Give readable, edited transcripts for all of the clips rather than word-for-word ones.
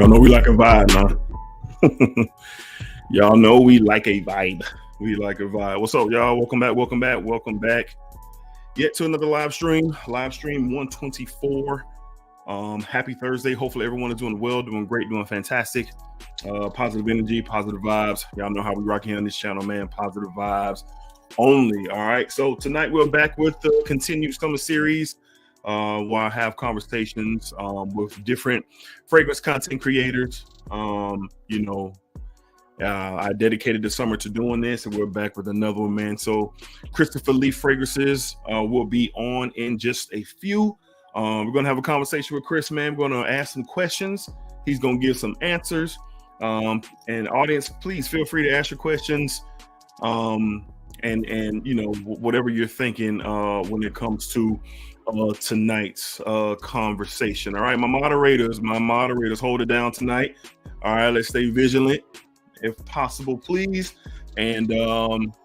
know we like a vibe, man. Y'all know we like a vibe. We like a vibe. What's up, y'all? Welcome back. Yet to another live stream 124. Happy Thursday. Hopefully everyone is doing well, doing great, doing fantastic. Positive energy, positive vibes. Y'all know how we rock here on this channel, man. Positive vibes only. All right. So tonight we're back with the continued summer series. Where I have conversations with different fragrance content creators. I dedicated the summer to doing this, and we're back with another one, man. So Christopher Lee Fragrances will be on in just a few. We're going to have a conversation with Chris, man. We're going to ask some questions. He's going to give some answers. And audience, please feel free to ask your questions. And whatever you're thinking when it comes to tonight's conversation. All right, my moderators, hold it down tonight. All right, let's stay vigilant if possible, please. And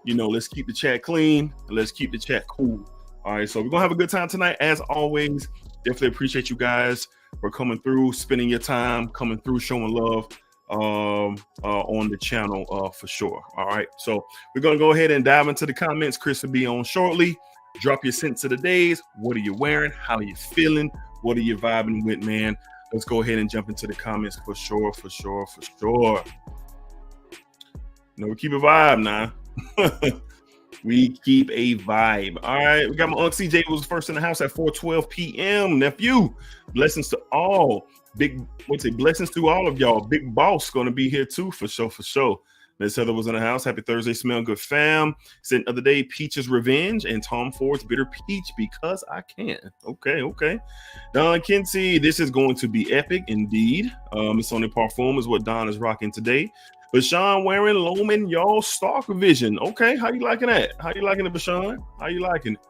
let's keep the chat clean. Let's keep the chat cool. All right, so we're gonna have a good time tonight, as always. Definitely appreciate you guys for coming through, spending your time, coming through, showing love on the channel for sure. All right, so we're gonna go ahead and dive into the comments. Chris will be on shortly. Drop your sense of the days. What are you wearing? How are you feeling? What are you vibing with, man? Let's go ahead and jump into the comments for sure. No, we keep a vibe now. We keep a vibe. All right, we got my Uncle CJ was first in the house at 4:12 p.m. Nephew, blessings to all. Blessings to all of y'all. Big Boss gonna be here too for sure. Miss Heather was in the house. Happy Thursday, smell good, fam. Said the other day, Peach's Revenge and Tom Ford's Bitter Peach because I can. Okay. Don Kinsey, this is going to be epic indeed. Miss Sony Parfum is what Don is rocking today. Bashan wearing Loman, y'all, Stark Vision. Okay, how you liking that? How you liking it, Bashan? How you liking it?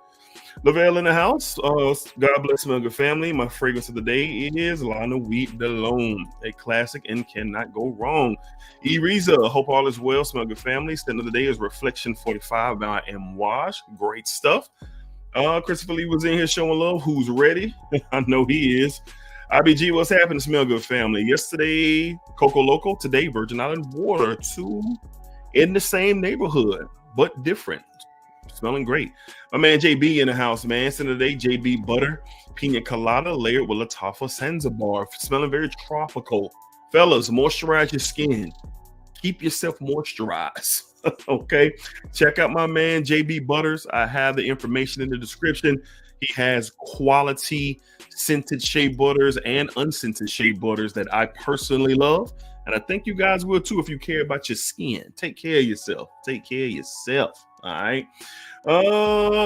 Lavelle in the house. God bless my good family. My fragrance of the day is Lana Wheat de L'Homme, a classic and cannot go wrong. Eriza, hope all is well. Smell good family. Stand of the day is Reflection 45 by M. Wash. Great stuff. Christopher Lee was in here showing love. Who's ready? I know he is. IBG, what's happening? Smell good family. Yesterday, Coco Loco. Today, Virgin Island Water. Two in the same neighborhood, but different. Smelling great. My man JB in the house, man. Send today, JB Butter, Pina Colada, layered with Latafa Zanzibar. Smelling very tropical. Fellas, moisturize your skin. Keep yourself moisturized. Okay. Check out my man JB Butters. I have the information in the description. He has quality scented shea butters and unscented shea butters that I personally love. And I think you guys will too if you care about your skin. Take care of yourself. All right.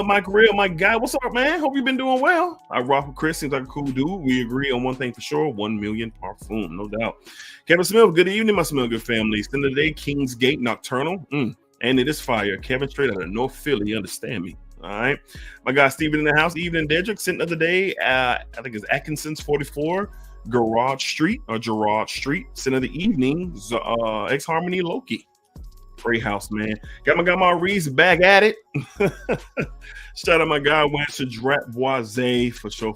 Mike Real, my guy. What's up, man? Hope you've been doing well. I rock with Chris. Seems like a cool dude. We agree on one thing for sure. 1 million parfum, no doubt. Kevin Smith, good evening, my Smell Good family. Spend the day, Kingsgate Nocturnal. And it is fire. Kevin straight out of North Philly. You understand me? All right. My guy Steven in the house. Evening, Dedrick. Sent the other day. I think it's Atkinson's 44. Gerard Street. Sent of the evening. Ex Harmony Loki. Great house, man. Got my Reese back at it. Shout out my guy Wancher Drat Boise for sure.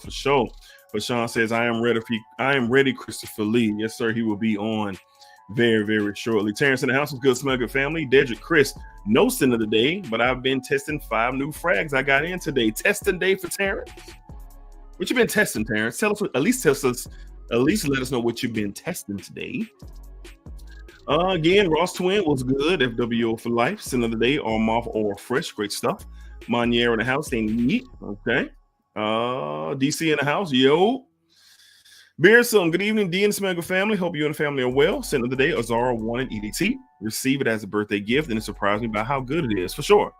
But Sean says, I am ready, Christopher Lee. Yes, sir. He will be on very, very shortly. Terrence in the house was good, smell good family. Dedrick Chris, no sin of the day, but I've been testing 5 new frags I got in today. Testing day for Terrence. What you been testing, Terrence? At least let us know what you've been testing today. Again, Ross Twin was good. FWO for life. Sin of the day, all moth or fresh. Great stuff. Monier in the house, ain't neat. Okay. DC in the house. Yo. Beerson, good evening, D and Smegger family. Hope you and the family are well. Sin of the day, Azara 1 and EDT. Receive it as a birthday gift, and it surprised me by how good it is. For sure.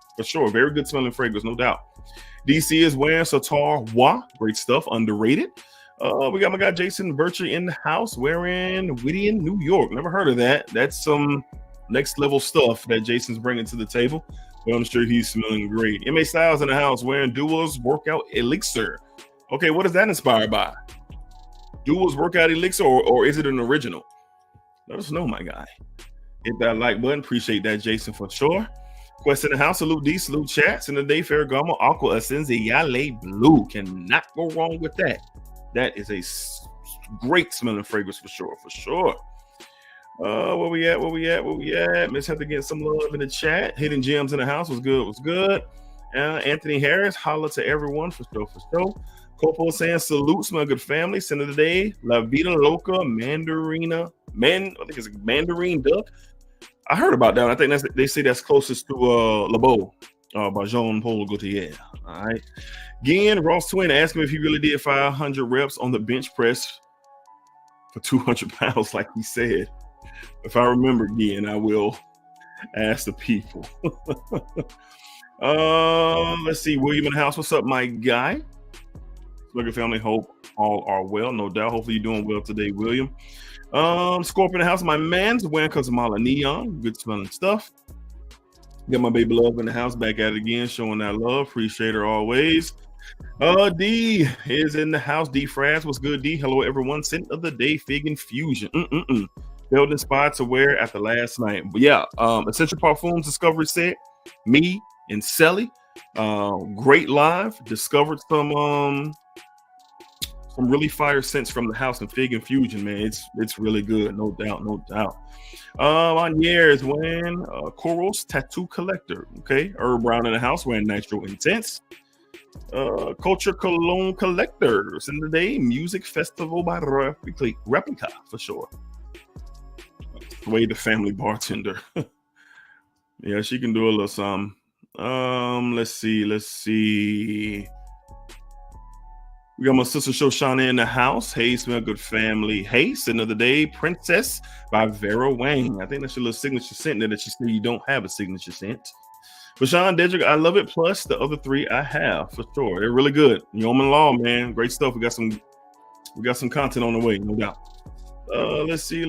Very good smelling fragrance, no doubt. DC is wearing Satar Wa. Great stuff. Underrated. We got my guy Jason Virtue in the house wearing Whittier, New York. Never heard of that. That's some next level stuff that Jason's bringing to the table. But I'm sure he's smelling great. MA Styles in the house wearing Duo's Workout Elixir. Okay, what is that inspired by? Duo's Workout Elixir, or is it an original? Let us know, my guy. Hit that like button. Appreciate that, Jason, for sure. Quest in the house. Salute D, salute chats. In the day, Ferragamo, Aqua Ascenzi, Yale Blue. Cannot go wrong with that. That is a Great smelling fragrance for sure, for sure. Where we at? Miss have to get some love in the chat. Hidden gems in the house was good. Anthony Harris, holla to everyone for sure. Copo saying salute, smell good family. Center of the day, La Vida Loca, Mandarina, I think it's a mandarin duck. I heard about that. I think they say that's closest to Le Beau by Jean-Paul Gaultier. All right. Again, Ross Twin asked me if he really did 500 reps on the bench press for 200 pounds, like he said. If I remember again, I will ask the people. Let's see. William in the house. What's up, my guy? Look at family. Hope all are well. No doubt. Hopefully you're doing well today, William. Scorpion in the house. My man's wearing Cosmala Neon. Good smelling stuff. Got my baby love in the house. Back at it again. Showing that love. Appreciate her always. D is in the house. D Fraz. What's good, D? Hello, everyone. Scent of the day. Fig Infusion. Felt inspired to wear after last night. But yeah, Essential Parfums Discovery set. Me and Selly. Great live. Discovered some really fire scents from the house and Fig Infusion, man. It's really good, no doubt. On years when Koros Tattoo Collector, okay. Herb Brown in the house wearing Nitro Intense. Culture Cologne Collectors in the day. Music Festival by Replica for sure. Way the family bartender. Yeah, she can do a little something. Let's see. We got my sister Shoshana in the house. Hey, smell good family. Hey, scent of the day, Princess by Vera Wang. I think that's your little signature scent there that you say you don't have a signature scent. But Sean Dedrick, I love it. Plus the other three I have for sure. They're really good. Yeoman Law, man. Great stuff. We got some content on the way, no doubt. Let's see.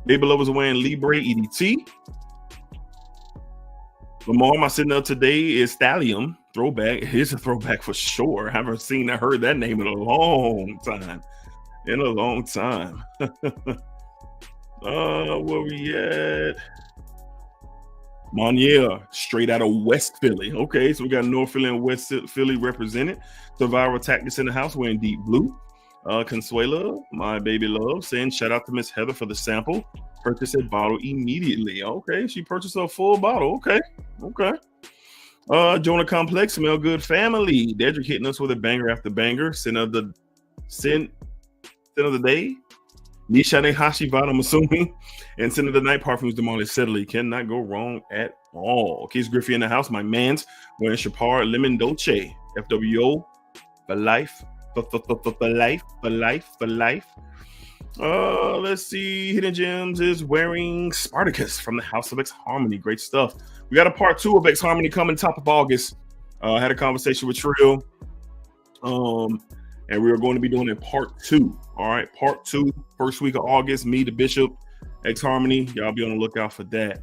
Baby Lovers are wearing Libre EDT. Lamar, my sitting up today is Stallion. Throwback. It's a throwback for sure. I haven't heard that name in a long time. Where we at? Monier, straight out of West Philly. Okay, so we got North Philly and West Philly represented. Survivor Tactics in the house wearing deep blue. Consuela, my baby love, saying shout out to Miss Heather for the sample. Purchase a bottle immediately. Okay, she purchased a full bottle. Okay. Jonah Complex, smell good family. Dedrick hitting us with a banger after banger. Sin of the day. Nishane Hashivat, I'm assuming. And Sin of the Night Parfums Demolish Steadily. Cannot go wrong at all. Keith Griffey in the house. My man's wearing Chapar Lemon Dolce. FWO for life. For life. Let's see. Hidden Gems is wearing Spartacus from the House of X Harmony. Great stuff. We got a part 2 of X Harmony coming top of August. I had a conversation with Trill. And we are going to be doing a part 2. All right, part 2, first week of August. Me, the Bishop, X Harmony. Y'all be on the lookout for that.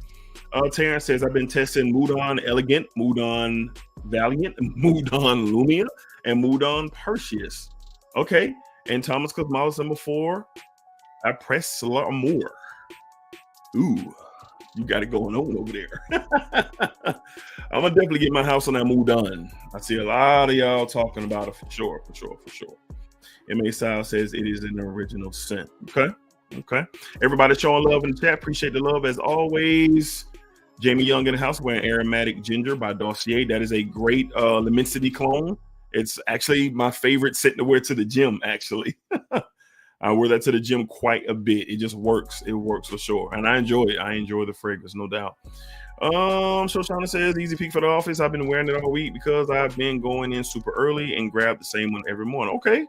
Terrence says I've been testing Moudon Elegant, Moudon Valiant, Moudon Lumia, and Moudon Perseus. Okay, and Thomas Cosmalis number 4. I press a lot more. Ooh, you got it going on over there. I'm gonna definitely get my house on that Moudon. I see a lot of y'all talking about it for sure. M.A. Style says it is an original scent. Okay. Everybody showing love in the chat. Appreciate the love as always. Jamie Young in the house wearing Aromatic Ginger by Dossier. That is a great Lemensity clone. It's actually my favorite scent to wear to the gym, actually. I wear that to the gym quite a bit. It just works. It works for sure. And I enjoy it. I enjoy the fragrance, no doubt. Shoshana says, easy peek for the office. I've been wearing it all week because I've been going in super early and grab the same one every morning. Okay.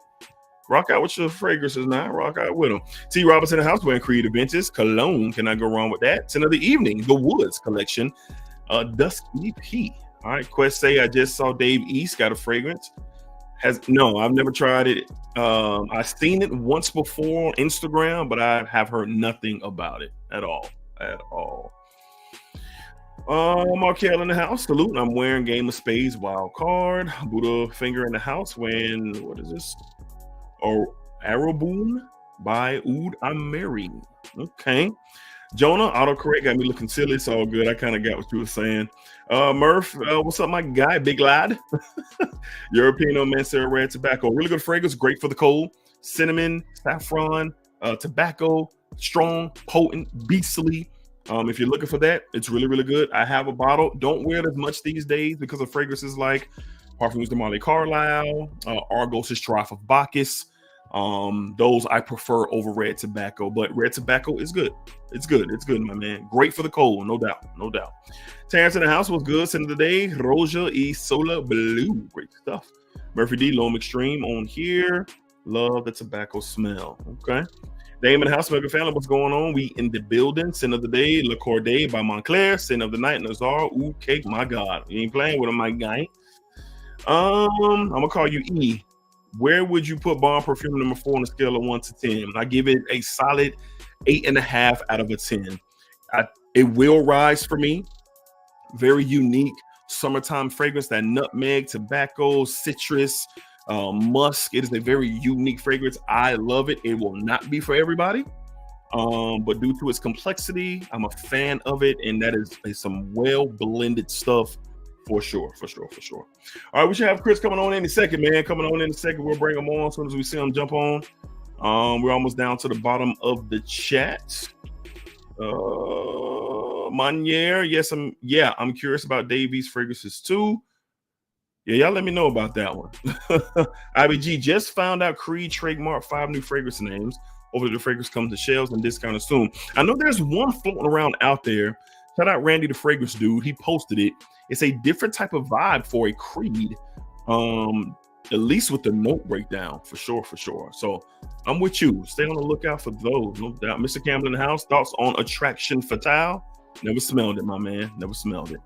Rock out with your fragrances now. Rock out with them. T. Robinson in the house wearing Creative Benches. Cologne. Cannot go wrong with that. 10 of the evening. The Woods collection. Dusk EP. All right. Quest say I just saw Dave East got a fragrance. No, I've never tried it. I've seen it once before on Instagram, but I have heard nothing about it at all. Markel in the house. Salute. I'm wearing Game of Spades Wild Card. Buddha Finger in the house wearing, what is this? Or Arroboon by Oud Ameri. Okay. Jonah, autocorrect got me looking silly. It's all good. I kind of got what you were saying. Murph, what's up, my guy? Big lad. European Mancera Red Tobacco. Really good fragrance. Great for the cold. cinnamon, saffron, tobacco, strong, potent, beastly. If you're looking for that, it's really, really good. I have a bottle. Don't wear it as much these days because of fragrances like Parfums de Marley Carlisle, Argos' Strife of Bacchus. Those I prefer over red tobacco, but red tobacco is good. It's good. It's good, my man. Great for the cold, no doubt. No doubt. Terrence in the house was good. Send of the day, Roja e Sola Blue. Great stuff. Murphy D, Loam Extreme on here. Love the tobacco smell. Okay. Dame in the house, Mega Family, what's going on? We in the building. Sin of the day, Le Corday by Montclair. Sin of the night, Nazar. Ooh, cake, my God. You ain't playing with him, my guy. I'm gonna call you E. Where would you put Bomb Perfume number 4 on a scale of 1 to 10? I give it a solid 8.5 out of a 10. It will rise for me. Very unique summertime fragrance, that nutmeg, tobacco, citrus, musk. It is a very unique fragrance. I love it. It will not be for everybody, but due to its complexity, I'm a fan of it, and that is some well blended stuff for sure. All right, we should have Chris coming on in a second, man. We'll bring him on as soon as we see him jump on. We're almost down to the bottom of the chat. Manier, yes, I'm curious about Davies fragrances too. Yeah, y'all let me know about that one. IBG just found out Creed trademarked 5 new fragrance names. Hopefully the fragrance comes to shelves and discounted soon. I know there's one floating around out there. Shout out Randy the fragrance dude. He posted it. It's a different type of vibe for a Creed. At least with the note breakdown, for sure. So I'm with you. Stay on the lookout for those, no doubt. Mr. Campbell in the house, thoughts on Attraction Fatale? Never smelled it, my man. Never smelled it.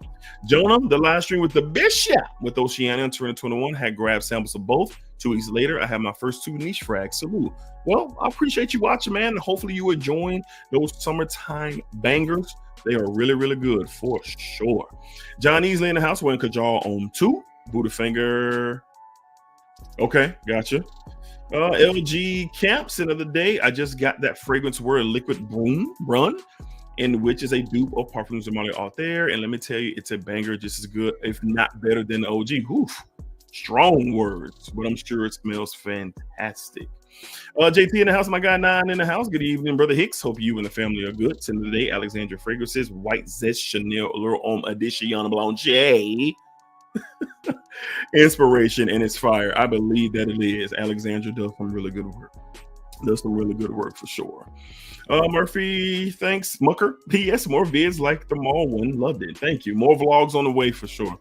Jonah, the live stream with the Bishop with Oceania in 2021 had grabbed samples of both. 2 weeks later, I have my first 2 niche frags. Salute. Well, I appreciate you watching, man. Hopefully you enjoying those summertime bangers. They are really, really good for sure. John Easley in the house wearing Kajal on 2. Buddhafinger. Okay, gotcha. LG Camps in the day. I just got that fragrance word Liquid Run, in which is a dupe of Parfums de Marley out there. And let me tell you, it's a banger, just as good, if not better than the OG. Oof, strong words, but I'm sure it smells fantastic. JT in the house, my guy 9 in the house. Good evening, brother Hicks. Hope you and the family are good. Send of the day, Alexandra Fragrances, White Zest Chanel Allure Homme Edition Blanche. Inspiration, and it's fire. I believe that it is. Alexandra does some really good work. For sure. Murphy, thanks. Mucker, P.S. More vids like the mall one. Loved it. Thank you. More vlogs on the way for sure.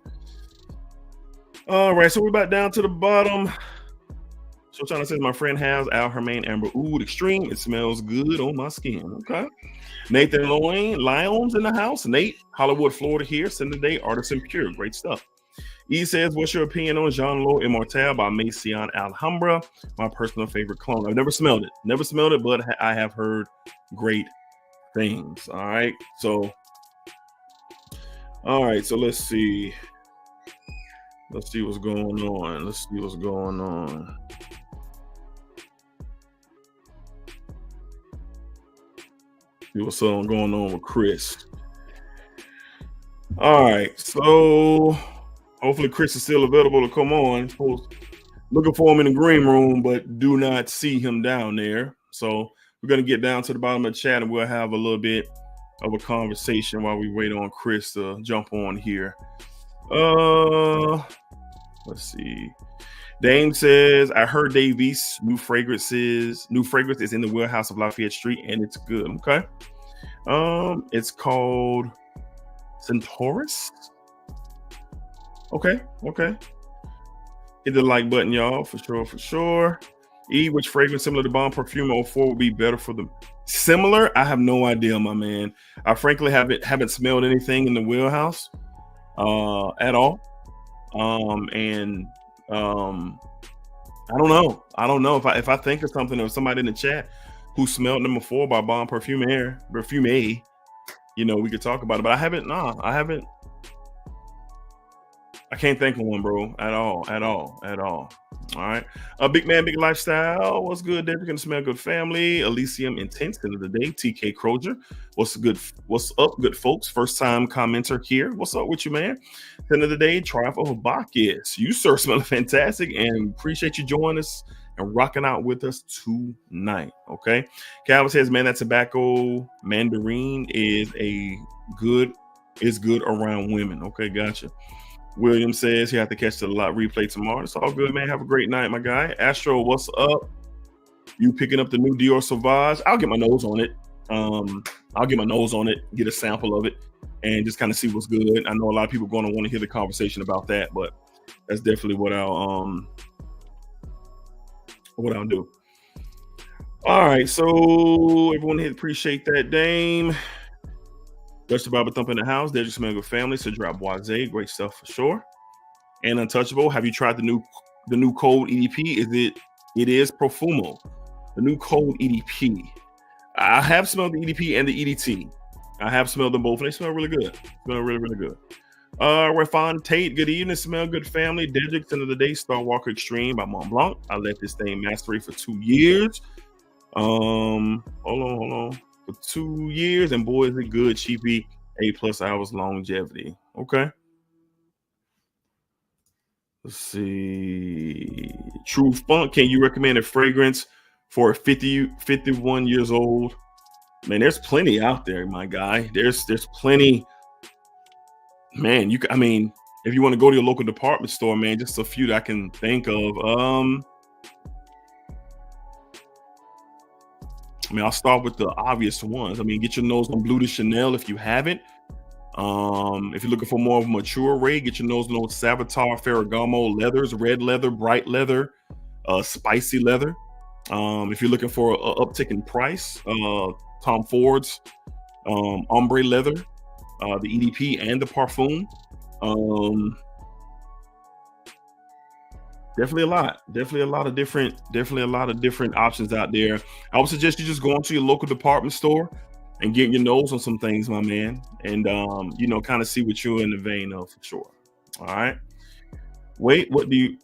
All right, so we're about down to the bottom. So China says my friend has Al Hermaine Amber Oud Extreme. It smells good on my skin. Okay. Nathan Lyons in the house. Nate, Hollywood, Florida here. Send the day, Artisan Pure. Great stuff. E says, what's your opinion on Jean Lo Immortel by Maison Alhambra? My personal favorite clone. I've never smelled it, but I have heard great things. All right, so let's see what's going on. See what's going on with Chris. All right, so hopefully Chris is still available to come on. Looking for him in the green room, but do not see him down there. So we're going to get down to the bottom of the chat, and we'll have a little bit of a conversation while we wait on Chris to jump on here. Let's see. Dame says, I heard Davies new fragrance is in the warehouse of Lafayette Street, and it's good. Okay. It's called Centaurus. Okay. Hit the like button, y'all, for sure. E, which fragrance similar to Bomb Perfume 04 would be better for them? Similar? I have no idea, my man. I frankly haven't smelled anything in the wheelhouse at all. I don't know if I think of something, or somebody in the chat who smelled number 4 by Bomb Perfume, you know, we could talk about it, but I haven't. I can't think of one, bro, at all. All right. Big man, big lifestyle. What's good, Dedrick? And Smell Good family. Elysium Intense, end of the day. TK Crozier. What's up, good folks? First time commenter here. What's up with you, man? End of the day. Triumph of Bacchus. You, sir, smell fantastic, and appreciate you joining us and rocking out with us tonight. Okay. Calvin says, man, that tobacco mandarin is good around women. Okay, gotcha. William says he have to catch the lot replay tomorrow. It's all good, man. Have a great night, my guy. Astro, what's up? You picking up the new Dior Sauvage? I'll get my nose on it. Get a sample of it, and just kind of see what's good. I know a lot of people are going to want to hear the conversation about that, but that's definitely what I'll do. All right, so everyone here appreciate that, Dame. Dutch the Bible Thump in the house. Dedrick Smell Good Family. So drop Boise. Great stuff for sure. And Untouchable. Have you tried the new cold EDP? It is Profumo. The new cold EDP. I have smelled the EDP and the EDT. I have smelled them both, and they smell really good. Smell really, really good. Rafon Tate, good evening. Smell Good Family. Dedrick, end of the day. Star Walker Extreme by Mont Blanc. I let this thing master for 2 years. Hold on. For 2 years, and boy, is it good. Cheapy, 8+ hours longevity. Okay. Let's see. True Funk, can you recommend a fragrance for 51 years old? Man, there's plenty out there, my guy. There's plenty. Man, if you want to go to your local department store, man, just a few that I can think of. I'll start with the obvious ones. Get your nose on Bleu de Chanel if you haven't. If you're looking for more of a mature ray, get your nose on those Savitar Ferragamo leathers, red leather, bright leather, spicy leather. If you're looking for an uptick in price, Tom Ford's ombre leather, the EDP and the Parfum. Definitely a lot of different options out there. I would suggest you just go into your local department store and get your nose on some things, my man, and kind of see what you're in the vein of for sure. All right. Wait, what do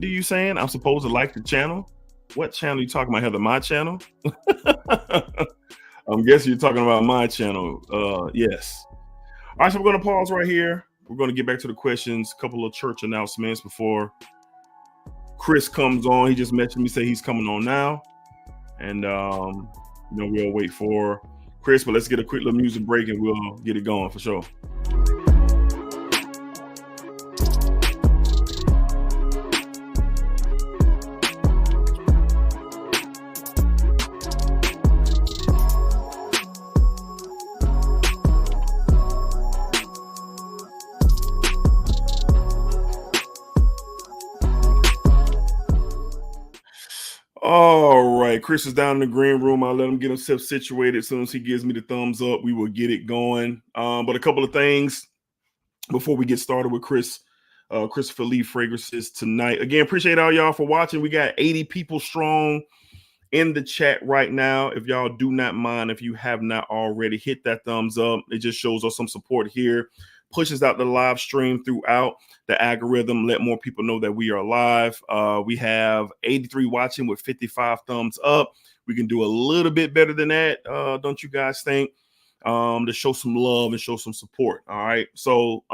you saying? I'm supposed to like the channel? What channel are you talking about, Heather? My channel? I'm guessing you're talking about my channel. Yes. All right, so we're going to pause right here. We're going to get back to the questions. A couple of church announcements before Chris comes on. He just mentioned me, say he's coming on now. And, we'll wait for Chris, but let's get a quick little music break and we'll get it going for sure. All right, Chris is down in the green room. I'll let him get himself situated. As soon as he gives me the thumbs up, we will get it going. But a couple of things before we get started with Chris, Christopher Lee Fragrances tonight. Again, appreciate all y'all for watching. We got 80 people strong in the chat right now. If y'all do not mind, if you have not already, hit that thumbs up. It just shows us some support here. Pushes out the live stream throughout the algorithm, let more people know that we are live. We have 83 watching with 55 thumbs up. We can do a little bit better than that, don't you guys think? To show some love and show some support. All right. So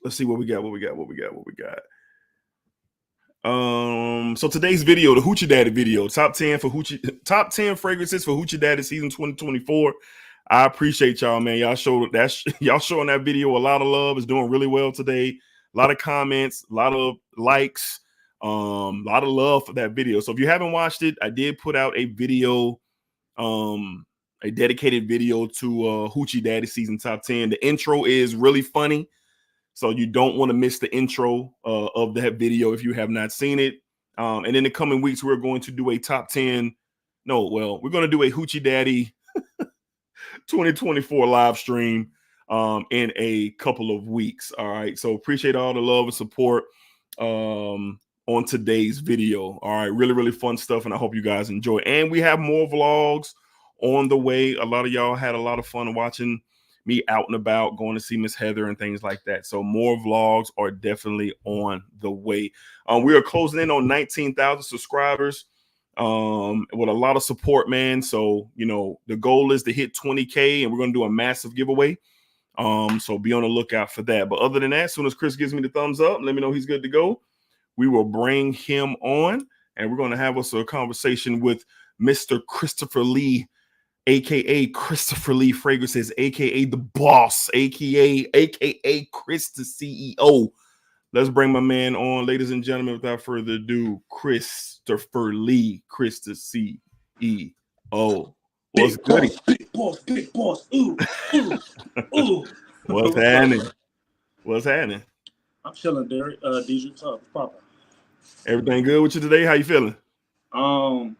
let's see what we got. So today's video, the Hoochie Daddy video, top 10 fragrances for Hoochie Daddy season 2024. I appreciate y'all, man. Y'all showing that video a lot of love. It's doing really well today. A lot of comments, a lot of likes, a lot of love for that video. So if you haven't watched it, I did put out a video, a dedicated video to Hoochie Daddy season top 10. The intro is really funny, so you don't want to miss the intro of that video if you have not seen it. And in the coming weeks, we're going to do a top 10. We're going to do a Hoochie Daddy 2024 live stream in a couple of weeks. All right. So appreciate all the love and support on today's video. All right. Really, really fun stuff. And I hope you guys enjoy. And we have more vlogs on the way. A lot of y'all had a lot of fun watching me out and about, going to see Miss Heather and things like that. So more vlogs are definitely on the way. We are closing in on 19,000 subscribers. With a lot of support, man. So, the goal is to hit 20K and we're going to do a massive giveaway. So be on the lookout for that. But other than that, as soon as Chris gives me the thumbs up, let me know he's good to go. we will bring him on, and we're going to have us a conversation with Mr. Christopher Lee, aka Christopher Lee Fragrances, aka the boss, aka Chris the CEO. Let's bring my man on, ladies and gentlemen. Without further ado, Christopher Lee, Chris the CEO. What's good? Big boss. Ooh. What's happening? What's happening? I'm chilling, Derek. DJ Talk, Papa. Everything good with you today? How you feeling? I'm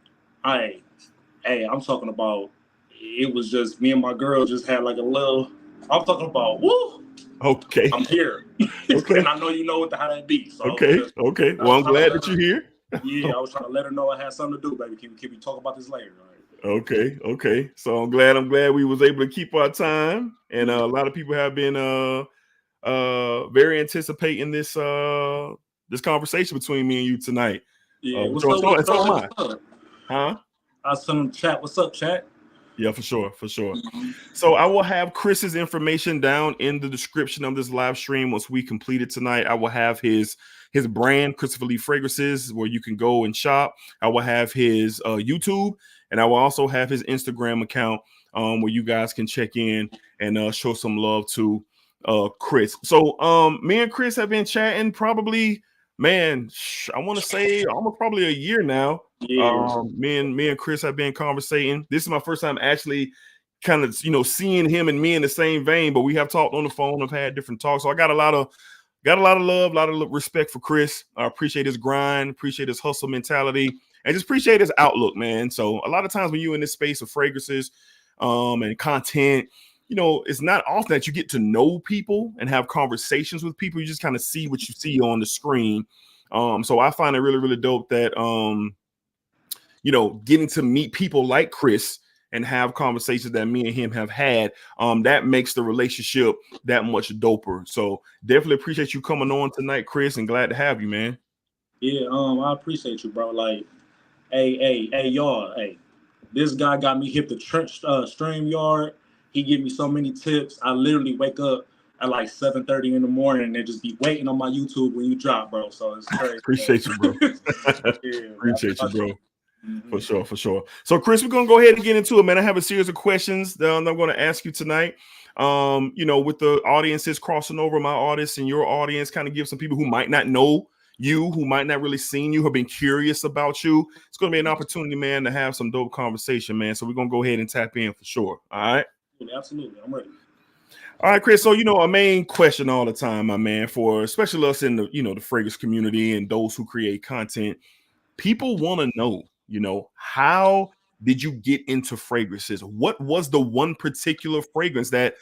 talking about. It was just me and my girl just had like a little. I'm talking about. Woo. Okay. I'm here. Okay. And I know you know how that be. So okay. Well, I'm glad that you're here. Yeah, I was trying to let her know I had something to do, baby. Can we talk about this later? All Okay. right? So I'm glad we was able to keep our time, and a lot of people have been very anticipating this conversation between me and you tonight. Yeah, so am I. Huh? I was telling chat. What's up, chat? Yeah, for sure. So I will have Chris's information down in the description of this live stream. Once we complete it tonight, I will have his brand, Christopher Lee Fragrances, where you can go and shop. I will have his YouTube, and I will also have his Instagram account where you guys can check in and show some love to Chris. So me and Chris have been chatting probably, man, I want to say almost probably a year now. Yeah. Me and Chris have been conversating. This is my first time actually kind of seeing him and me in the same vein, but we have talked on the phone. I've had different talks, so I got a lot of love, a lot of respect for Chris. I appreciate his grind, appreciate his hustle mentality, and just appreciate his outlook, man. So a lot of times when you're in this space of fragrances and content, it's not often that you get to know people and have conversations with people. You just kind of see what you see on the screen. So I find it really, really dope that getting to meet people like Chris and have conversations that me and him have had, that makes the relationship that much doper. So definitely appreciate you coming on tonight, Chris, and glad to have you, man. Yeah, I appreciate you, bro. Like, hey, y'all, this guy got me hip to StreamYard. He give me so many tips. I literally wake up at like 7:30 in the morning and just be waiting on my YouTube when you drop, bro. So it's crazy. Appreciate you, bro. Yeah, appreciate you, bro. Mm-hmm. For sure. So, Chris, we're gonna go ahead and get into it, man. I have a series of questions that I'm going to ask you tonight. With the audiences crossing over, my audience and your audience, kind of give some people who might not know you, who might not really seen you, have been curious about you. It's going to be an opportunity, man, to have some dope conversation, man. So we're gonna go ahead and tap in for sure. All right. Absolutely, I'm ready. All right, Chris. So, a main question all the time, my man, for especially us in the, the fragrance community and those who create content, people want to know, how did you get into fragrances? What was the one particular fragrance that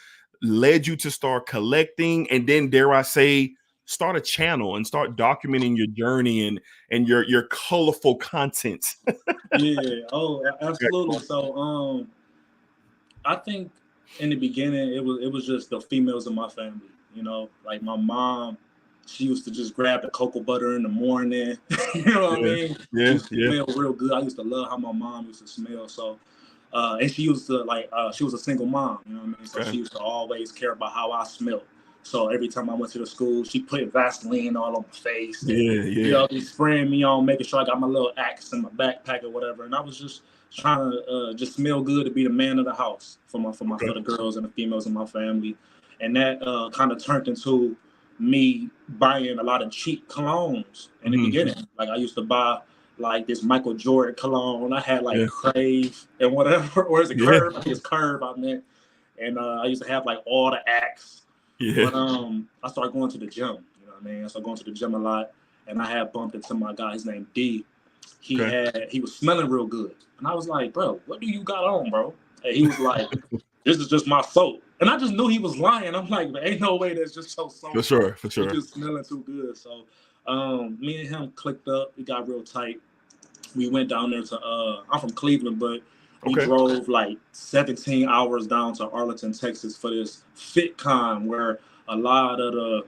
led you to start collecting and then, dare I say, start a channel and start documenting your journey and your colorful content? Yeah. Oh, absolutely. So, I think in the beginning it was just the females in my family. Like my mom, she used to just grab the cocoa butter in the morning. You know what I mean? Yeah. She used to smell real good. I used to love how my mom used to smell. So, and she used to she was a single mom. You know what I mean? So she used to always care about how I smelled. So every time I went to the school, she put Vaseline all on my face. And, be spraying me on, making sure I got my little axe in my backpack or whatever. And I was just trying to just smell good to be the man of the house for the girls and the females in my family. And that kind of turned into me buying a lot of cheap colognes in the beginning. Like I used to buy like this Michael Jordan cologne. I had like Crave and whatever, or is it Curve? I think it's Curve I meant. And I used to have like all the Axe. Yeah. But I started going to the gym. You know what I mean? I started going to the gym a lot, and I had bumped into my guy. His name D. He was smelling real good, and I was like, "Bro, what do you got on, bro?" And he was like, "This is just my soap." And I just knew he was lying. I'm like, "Ain't no way that's just your soap." For sure. He's just smelling too good. So, me and him clicked up. We got real tight. We went down there to. I'm from Cleveland, but we drove like 17 hours down to Arlington, Texas for this FitCon where a lot of the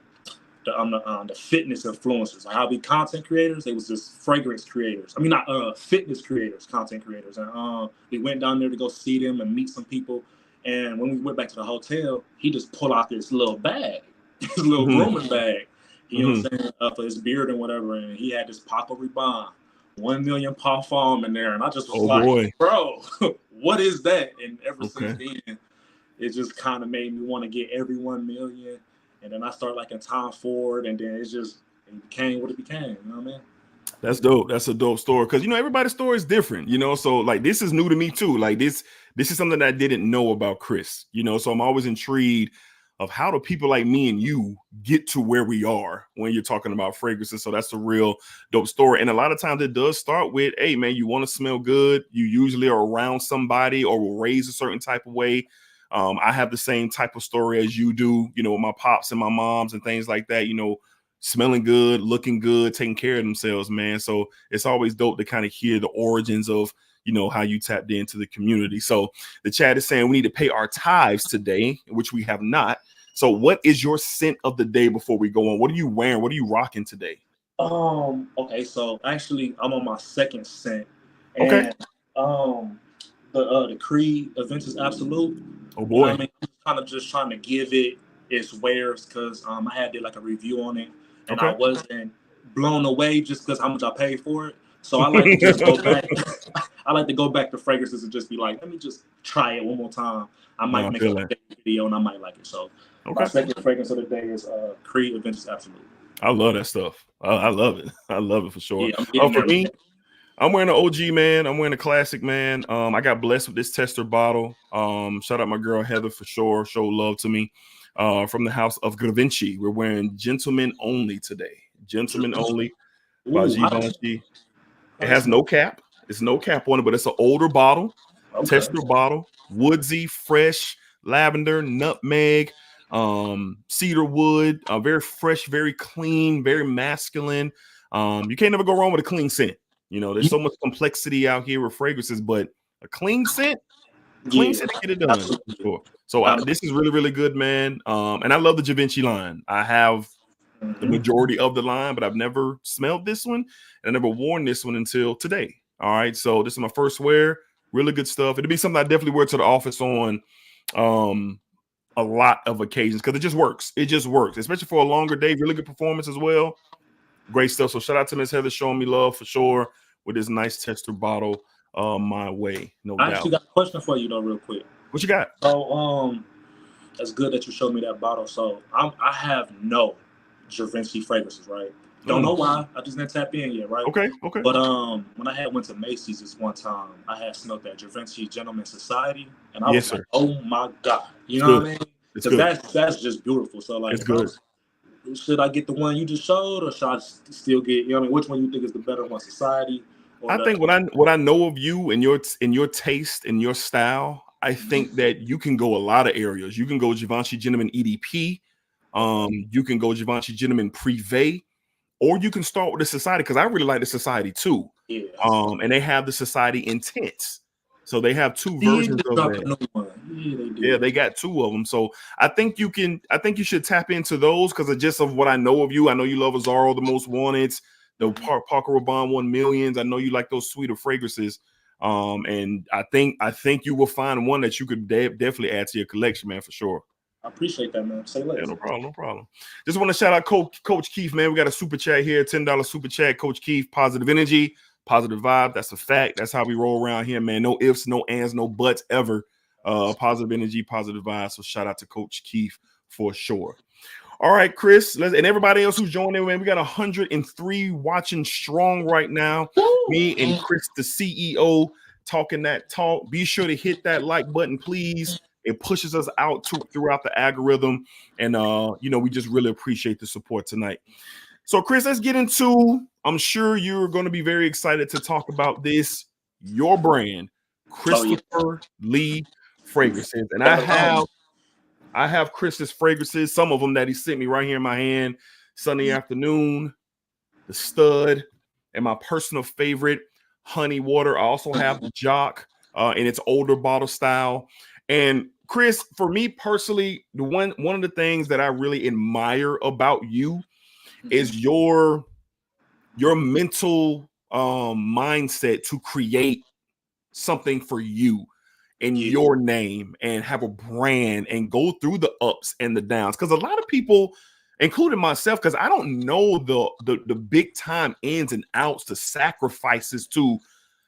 fitness influencers, like how we content creators, they was just fragrance creators. I mean, not fitness creators, content creators. And we went down there to go see them and meet some people. And when we went back to the hotel, he just pulled out this little bag, his little grooming bag. You know what I'm saying, for his beard and whatever, and he had this Paco Rabanne, 1 million parfum in there, and I just was boy. bro, what is that? And ever Okay. since then, it just kind of made me want to get every 1 million, and then I started liking Tom Ford, and then it became what it became. You know what I mean? That's dope. That's a dope story because everybody's story is different. So like this is new to me too. Like this is something that I didn't know about Chris. So I'm always intrigued of how do people like me and you get to where we are when you're talking about fragrances. So that's a real dope story. And a lot of times it does start with, hey man, you want to smell good. You usually are around somebody or will raise a certain type of way. I have the same type of story as you do, with my pops and my moms and things like that, smelling good, looking good, taking care of themselves, man. So it's always dope to kind of hear the origins of, how you tapped into the community. So the chat is saying we need to pay our tithes today, which we have not. So what is your scent of the day before we go on? What are you wearing? What are you rocking today? Okay, so actually I'm on my second scent. And, okay. The Creed Adventures Absolute. Oh boy. I mean, I'm kind of just trying to give it its wares because I did like a review on it, and I wasn't blown away just because how much I paid for it. So I like to just go back. I like to go back to fragrances and just be like, let me just try it one more time. I might make a video and I might like it. So my second fragrance of the day is Creed Adventures Absolute. I love that stuff. I love it. I love it for sure. Yeah, for me, I'm wearing an OG, man. I'm wearing a classic, man. I got blessed with this tester bottle. Shout out my girl Heather for sure. Show love to me. From the house of Givenchy. We're wearing Gentlemen Only today. Gentlemen Only by Givenchy. It has no cap. It's no cap on it, but it's an older bottle. Tester bottle. Woodsy, fresh, lavender, nutmeg, cedar wood. Very fresh, very clean, very masculine. You can't never go wrong with a clean scent. There's so much complexity out here with fragrances, but a clean scent to get it done. Sure. So this is really, really good, man. And I love the Givenchy line. I have the majority of the line, but I've never smelled this one and I never worn this one until today. All right. So this is my first wear. Really good stuff. It'll be something I definitely wear to the office on a lot of occasions because it just works. It just works, especially for a longer day. Really good performance as well. Great stuff. So shout out to Miss Heather showing me love for sure with this nice tester bottle my way. No doubt. I actually got a question for you though, real quick. What you got? So it's good that you showed me that bottle. So I have no Givenchy fragrances, right? Don't know why. I just didn't tap in yet, right? Okay. But when I went to Macy's this one time, I had smelled that Givenchy Gentleman Society, and I was like, oh my God. You know what I mean? Because that's just beautiful. So like, it's good. Should I get the one you just showed, or should I still get? Which one you think is the better one, Society? I think what I know of you and your taste and your style, I think that you can go a lot of areas. You can go Givenchy Gentleman EDP, you can go Givenchy Gentleman Privé, or you can start with the Society because I really like the Society too. Yeah. And they have the Society Intense, so they have two versions of that. Yeah, they got two of them. So I think you should tap into those because of what I know of you. I know you love Azzaro, the Most Wanted, the Paco Rabanne 1 millions. I know you like those sweeter fragrances. And I think you will find one that you could definitely add to your collection, man, for sure. I appreciate that, man. Say less. Yeah, no problem. Just want to shout out Coach Keith, man. We got a super chat here, $10 super chat. Coach Keith, positive energy, positive vibe. That's a fact. That's how we roll around here, man. No ifs, no ands, no buts ever. Positive energy, positive vibe. So shout out to Coach Keith for sure. All right, Chris, and everybody else who's joining, man. We got 103 watching strong right now. Me and Chris, the CEO, talking that talk. Be sure to hit that like button, please. It pushes us out throughout the algorithm. And, we just really appreciate the support tonight. So, Chris, let's get into, I'm sure you're going to be very excited to talk about this, your brand, Christopher Lee Fragrances. And I have Chris's fragrances, some of them that he sent me right here in my hand. Sunny Afternoon, the Stud, and my personal favorite, Honey Water. I also have the Jock in its older bottle style. And Chris, for me personally, one of the things that I really admire about you is your mental mindset to create something for you in your name and have a brand and go through the ups and the downs. Because a lot of people, including myself, because I don't know the big time ins and outs, the sacrifices to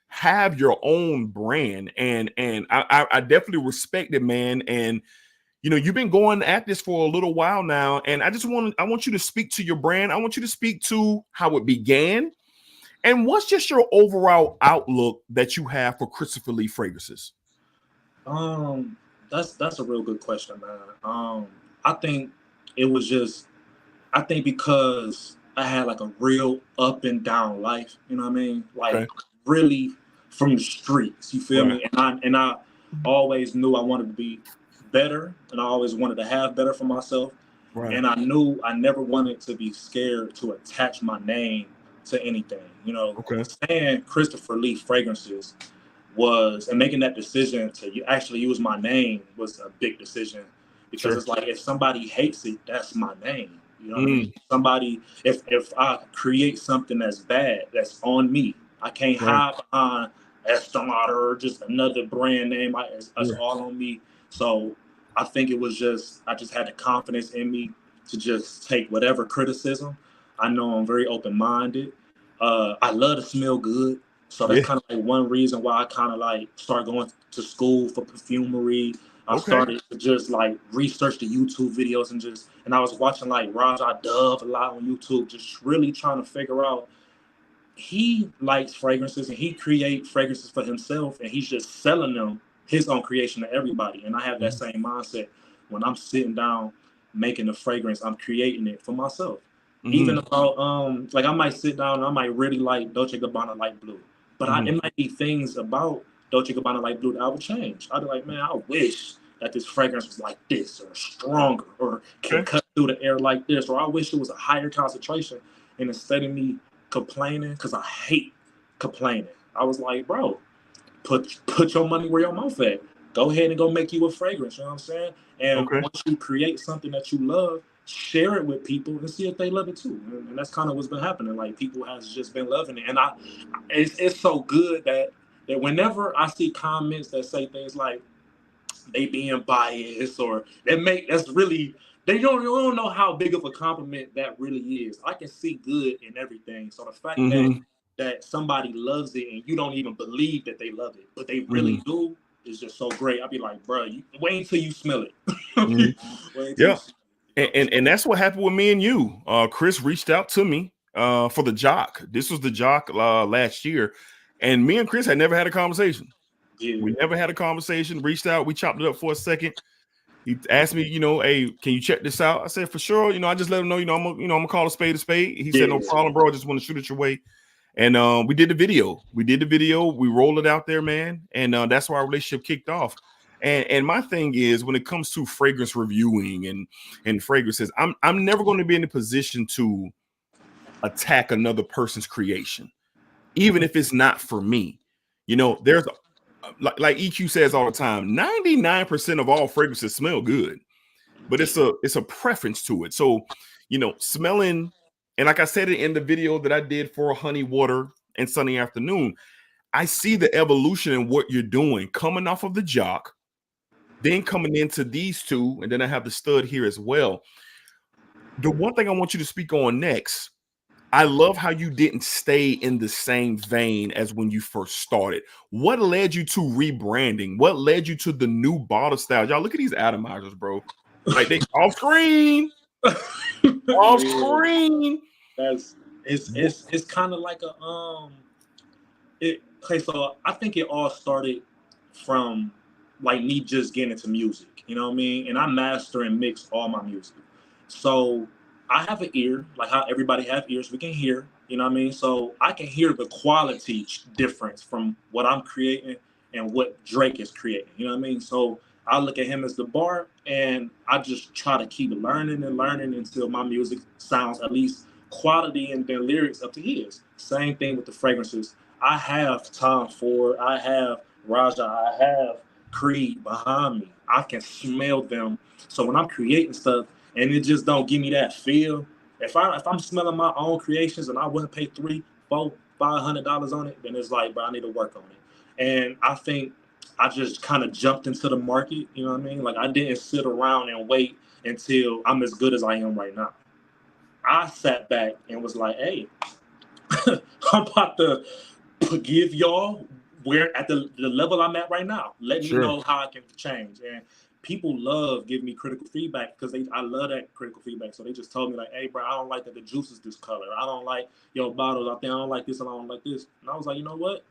have your own brand. And I definitely respect it, man. And you know, you've been going at this for a little while now, and I want you to speak to your brand. I want you to speak to how it began, and what's just your overall outlook that you have for Christopher Lee fragrances. That's a real good question, man. I think it was just, I think because I had like a real up and down life, you know what I mean? Like really from the streets, you feel me? And I always knew I wanted to be better, and I always wanted to have better for myself. And I knew I never wanted to be scared to attach my name to anything, you know. Saying Christopher Lee fragrances was, and making that decision to actually use my name was a big decision, because it's like, if somebody hates it, that's my name. You know what I mean? Somebody, if I create something that's bad, that's on me. I can't hide behind Estee Lauder or just another brand name. It's all on me. So I think it was just, I just had the confidence in me to just take whatever criticism. I know I'm very open-minded. I love to smell good. So that's kind of like one reason why I kind of like started going to school for perfumery. I started to just like research the YouTube videos, and I was watching like Raja Dove a lot on YouTube, just really trying to figure out, he likes fragrances and he creates fragrances for himself, and he's just selling them, his own creation, to everybody. And I have that same mindset when I'm sitting down making a fragrance. I'm creating it for myself. Even about like, I might sit down and I might really like Dolce & Gabbana Light Blue, but it might be things about Dolce & Gabbana Light Blue that I would change. I'd be like, man, I wish that this fragrance was like this, or stronger, or can cut through the air like this, or I wish it was a higher concentration. And instead of me complaining, because I hate complaining, I was like, bro, put your money where your mouth at. Go ahead and go make you a fragrance. You know what I'm saying? And once you create something that you love, share it with people and see if they love it too. And that's kind of what's been happening. Like, people has just been loving it. And it's so good that whenever I see comments that say things like they being biased, or that's really, they don't know how big of a compliment that really is. I can see good in everything. So the fact that somebody loves it and you don't even believe that they love it, but they really do, is just so great. I'd be like, bro, wait until you smell it. And that's what happened with me and you. Chris reached out to me for the Jock. This was the Jock last year, and me and Chris had never had a conversation. We never had a conversation. Reached out, we chopped it up for a second. He asked me, you know, hey, can you check this out? I said, for sure. You know, I just let him know, I'm gonna call a spade a spade. He said, no problem, bro. I just want to shoot it your way. And we did the video. We rolled it out there, man. And that's how our relationship kicked off. And my thing is, when it comes to fragrance reviewing and fragrances, I'm never going to be in a position to attack another person's creation, even if it's not for me. You know, there's like EQ says all the time, 99% of all fragrances smell good, but it's a preference to it. So, you know, smelling, and like I said in the video that I did for Honey Water and Sunny Afternoon, I see the evolution in what you're doing, coming off of the Jock, then coming into these two, and then I have the stud here as well. The one thing I want you to speak on next, I love how you didn't stay in the same vein as when you first started. What led you to rebranding? What led you to the new bottle style? Y'all look at these atomizers, bro. Like, they off screen. Off screen. It's kind of like a okay, so I think it all started from like me just getting into music, you know what I mean? And I master and mix all my music. So I have an ear, like how everybody have ears. We can hear, you know what I mean? So I can hear the quality difference from what I'm creating and what Drake is creating, you know what I mean? So I look at him as the bar, and I just try to keep learning and learning until my music sounds at least quality and their lyrics up to his. Same thing with the fragrances. I have Tom Ford, I have Raja, I have Creed behind me. I can smell them. So when I'm creating stuff, and it just don't give me that feel. If I'm smelling my own creations and I wouldn't pay $300, $400, $500 on it, then it's like, bro, I need to work on it. And I think I just kind of jumped into the market. You know what I mean? Like, I didn't sit around and wait until I'm as good as I am right now. I sat back and was like, hey, I'm about to give y'all where at the level I'm at right now. Let me know how I can change. And people love giving me critical feedback because I love that critical feedback. So they just told me like, hey, bro, I don't like that the juice is this color. I don't like your bottles. I don't like this and I don't like this. And I was like, you know what?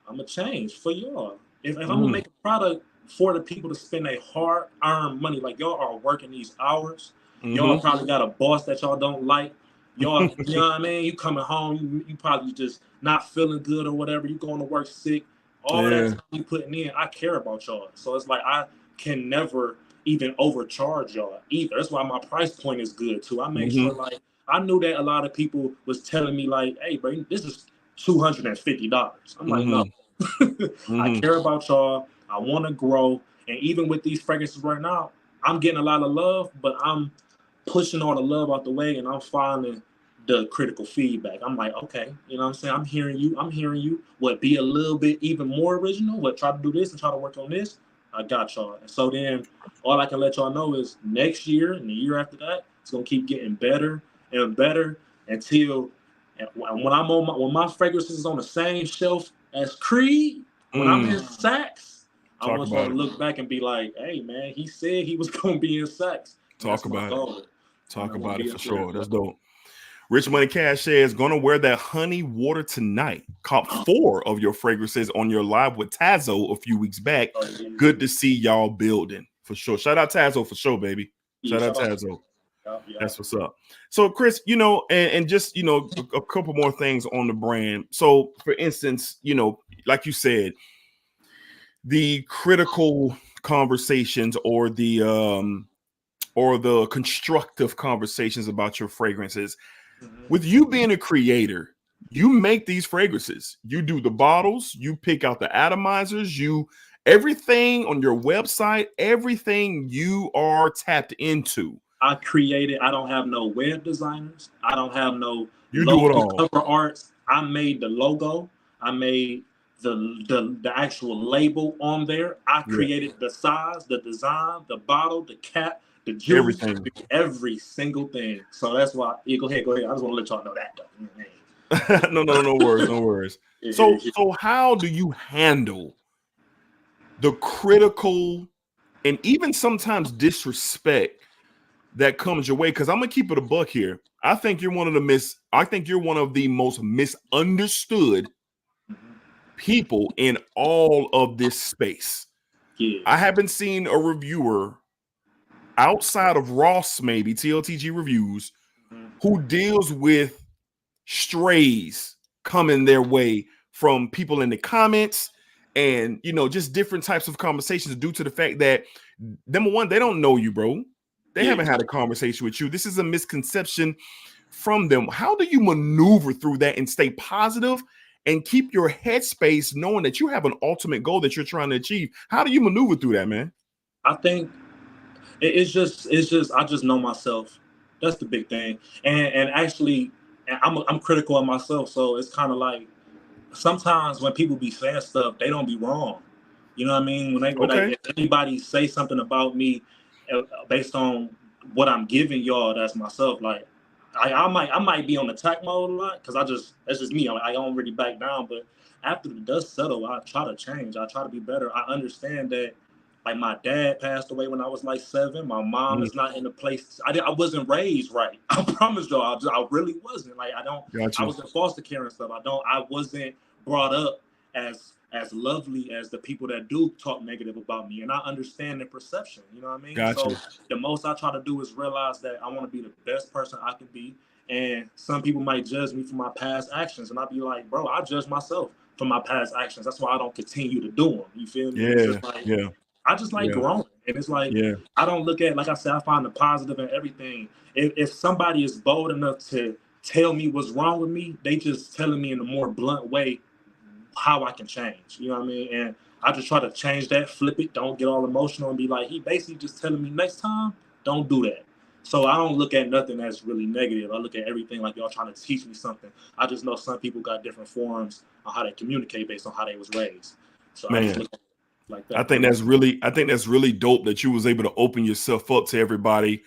I'm going to change for y'all. If I'm going to make a product for the people to spend a hard-earned money, like y'all are working these hours. Y'all probably got a boss that y'all don't like. Y'all, you know what I mean? You coming home, you probably just not feeling good or whatever. You going to work sick. All that time you putting in, I care about y'all. So it's like I can never even overcharge y'all either. That's why my price point is good too. I make sure like I knew that a lot of people was telling me like, hey, bro, this is $250. I'm like, no. I care about y'all. I want to grow. And even with these fragrances right now, I'm getting a lot of love, but I'm pushing all the love out the way and I'm finding the critical feedback. I'm like, okay, you know what I'm saying? I'm hearing you. What, be a little bit even more original? What, try to do this and try to work on this? I got y'all. And so then all I can let y'all know is next year and the year after that, it's going to keep getting better and better until when my fragrances is on the same shelf as Creed, when I'm in Saks, I want y'all to look back and be like, hey, man, he said he was going to be in Saks. Talk about it. Talk about it for sure. That's dope. Rich Money Cash says, gonna wear that honey water tonight. Caught 4 of your fragrances on your live with Tazo a few weeks back. Good to see y'all building for sure. Shout out Tazo for sure, baby. Shout out Tazo. That's what's up. So Chris, you know, and just, you know, a couple more things on the brand. So for instance, you know, like you said, the critical conversations or the constructive conversations about your fragrances. With you being a creator, you make these fragrances. You do the bottles, you pick out the atomizers, everything on your website, everything you are tapped into. I created. I don't have no web designers. I don't have no you do it all. Cover arts. I made the logo. I made the actual label on there. I created the size, the design, the bottle, the cap, the juice, every single thing. So that's why. Yeah, go ahead. I just want to let y'all know that though. No worries. So how do you handle the critical and even sometimes disrespect that comes your way? Because I'm gonna keep it a buck here. I think you're one of the most misunderstood people in all of this space. I haven't seen a reviewer outside of Ross, maybe TLTG reviews, who deals with strays coming their way from people in the comments and, you know, just different types of conversations due to the fact that, number one, they don't know you, bro. They haven't had a conversation with you. This is a misconception from them. How do you maneuver through that and stay positive and keep your headspace knowing that you have an ultimate goal that you're trying to achieve? How do you maneuver through that, man? I think it's just I just know myself. That's the big thing. And actually I'm critical of myself. So it's kind of like sometimes when people be saying stuff, they don't be wrong. You know what I mean? When if anybody say something about me based on what I'm giving y'all, that's myself. Like I might be on attack mode a lot because that's just me. I don't really back down. But after the dust settle, I try to change. I try to be better. I understand that. Like my dad passed away when I was like 7. My mom is not in the place. I wasn't raised right. I promise y'all, I really wasn't. Like I was in foster care and stuff. I wasn't brought up as lovely as the people that do talk negative about me. And I understand the perception. You know what I mean? So the most I try to do is realize that I want to be the best person I can be. And some people might judge me for my past actions, and I'd be like, bro, I judge myself for my past actions. That's why I don't continue to do them. You feel me? I just like growing. And it's like, I don't look at, like I said, I find the positive in everything. If somebody is bold enough to tell me what's wrong with me, they just telling me in a more blunt way how I can change. You know what I mean? And I just try to change that, flip it, don't get all emotional and be like, he basically just telling me next time, don't do that. So I don't look at nothing that's really negative. I look at everything like y'all trying to teach me something. I just know some people got different forms on how they communicate based on how they was raised. So I just look at like that. I think that's really dope that you was able to open yourself up to everybody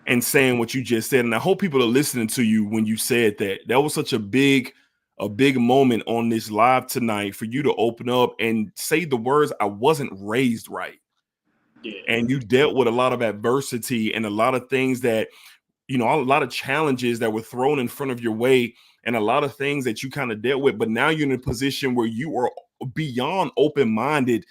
and saying what you just said. And I hope people are listening to you when you said that. That was such a big moment on this live tonight for you to open up and say the words, I wasn't raised right. Yeah. And you dealt with a lot of adversity and a lot of things that, a lot of challenges that were thrown in front of your way and a lot of things that you kind of dealt with. But now you're in a position where you are beyond open-minded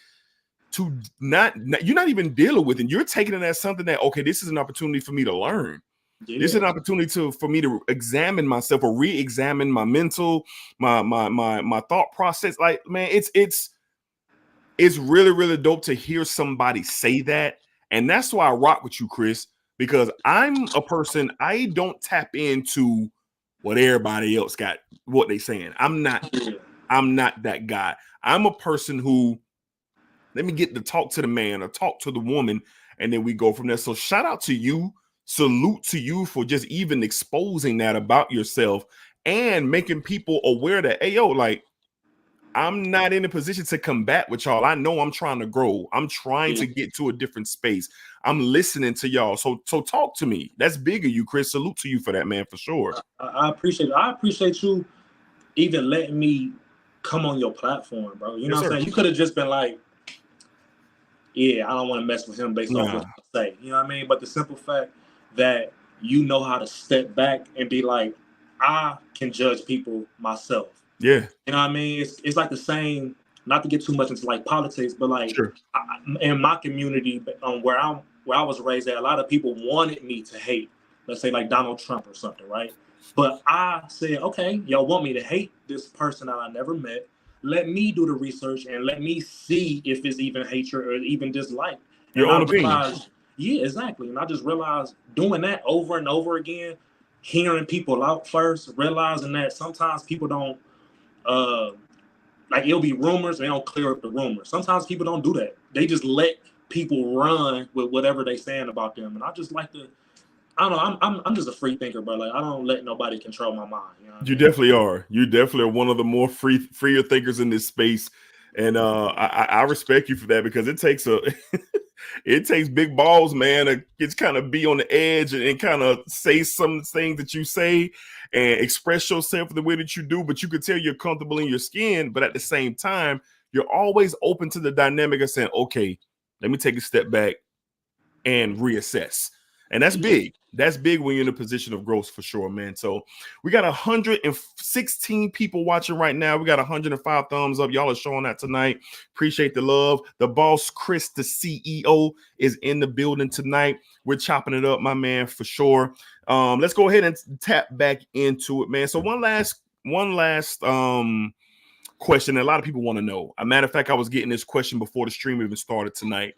to you're not even dealing with it. You're taking it as something that, okay, this is an opportunity for me to learn. Yeah. This is an opportunity for me to examine myself or re-examine my mental, my thought process. Like, man, it's really, really dope to hear somebody say that. And that's why I rock with you, Chris, because I'm a person, I don't tap into what everybody else got, what they saying. I'm not that guy. I'm a person who, let me get to talk to the man or talk to the woman, and then we go from there. So shout out to you. Salute to you for just even exposing that about yourself and making people aware that, hey, yo, like, I'm not in a position to combat with y'all. I know I'm trying to grow. I'm trying to get to a different space. I'm listening to y'all. So talk to me. That's big of you, Chris. Salute to you for that, man, for sure. I appreciate it. I appreciate you even letting me come on your platform, bro. You know what I'm saying? You could have just been like, yeah, I don't want to mess with him based off what you say. You know what I mean? But the simple fact that you know how to step back and be like, I can judge people myself. Yeah. You know what I mean? It's like the same, not to get too much into like politics, but like in my community, where I was raised at, a lot of people wanted me to hate, let's say like Donald Trump or something, right? But I said, okay, y'all want me to hate this person that I never met. Let me do the research and let me see if it's even hatred or even dislike. Your own opinion. Yeah, exactly. And I just realized doing that over and over again, hearing people out first, realizing that sometimes people don't, like it'll be rumors, they don't clear up the rumors. Sometimes people don't do that. They just let people run with whatever they saying about them. And I just like to, I don't know, I'm just a free thinker, but like I don't let nobody control my mind. You know what I mean? Definitely are. You definitely are one of the more freer thinkers in this space. And I respect you for that, because it takes it takes big balls, man, to just kind of be on the edge and kind of say some things that you say and express yourself the way that you do. But you can tell you're comfortable in your skin. But at the same time, you're always open to the dynamic of saying, okay, let me take a step back and reassess. And that's big. That's big when you're in a position of growth, for sure, man. So we got 116 people watching right now. We got 105 thumbs up. Y'all are showing that tonight. Appreciate the love. The boss, Chris, the CEO, is in the building tonight. We're chopping it up, my man, for sure. Let's go ahead and tap back into it, man. So one last question that a lot of people want to know. A matter of fact, I was getting this question before the stream even started tonight.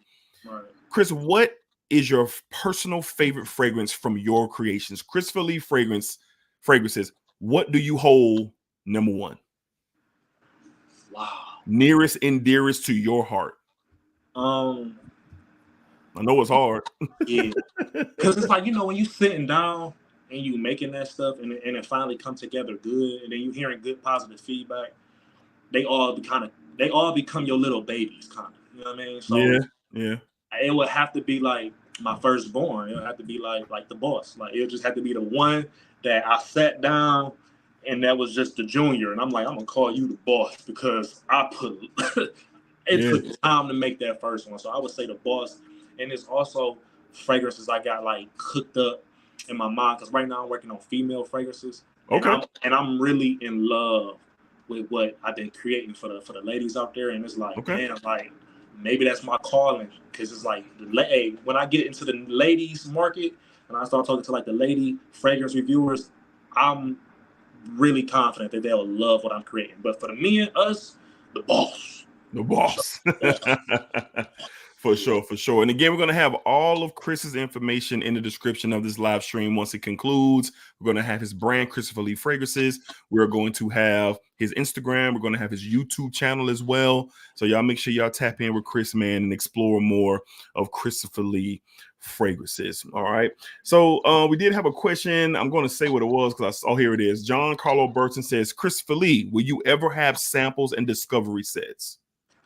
Right. Chris, what is your personal favorite fragrance from your creations? Christopher Lee fragrances. What do you hold number one? Wow. Nearest and dearest to your heart. I know it's hard. Yeah. Because it's like, you know, when you sitting down and you making that stuff and it finally come together good, and then you hearing good positive feedback, they all become your little babies, kind of. You know what I mean? So yeah. It would have to be like my firstborn. It would have to be like the boss. Like it just had to be the one that I sat down and that was just the junior. And I'm like, I'm gonna call you the boss because I put took time to make that first one. So I would say the boss. And it's also fragrances I got like cooked up in my mind, because right now I'm working on female fragrances. Okay. And I'm really in love with what I've been creating for the ladies out there. And it's like, man, like maybe that's my calling, because it's like, when I get into the ladies market and I start talking to like the lady fragrance reviewers, I'm really confident that they'll love what I'm creating. But for the men, us, the boss. The boss. For sure. And again, we're going to have all of Chris's information in the description of this live stream. Once it concludes, we're going to have his brand, Christopher Lee Fragrances. We're going to have his Instagram. We're going to have his YouTube channel as well. So y'all make sure y'all tap in with Chris, man, and explore more of Christopher Lee Fragrances. All right. So we did have a question. I'm going to say what it was because here it is. John Carlo Burton says, Christopher Lee, will you ever have samples and discovery sets?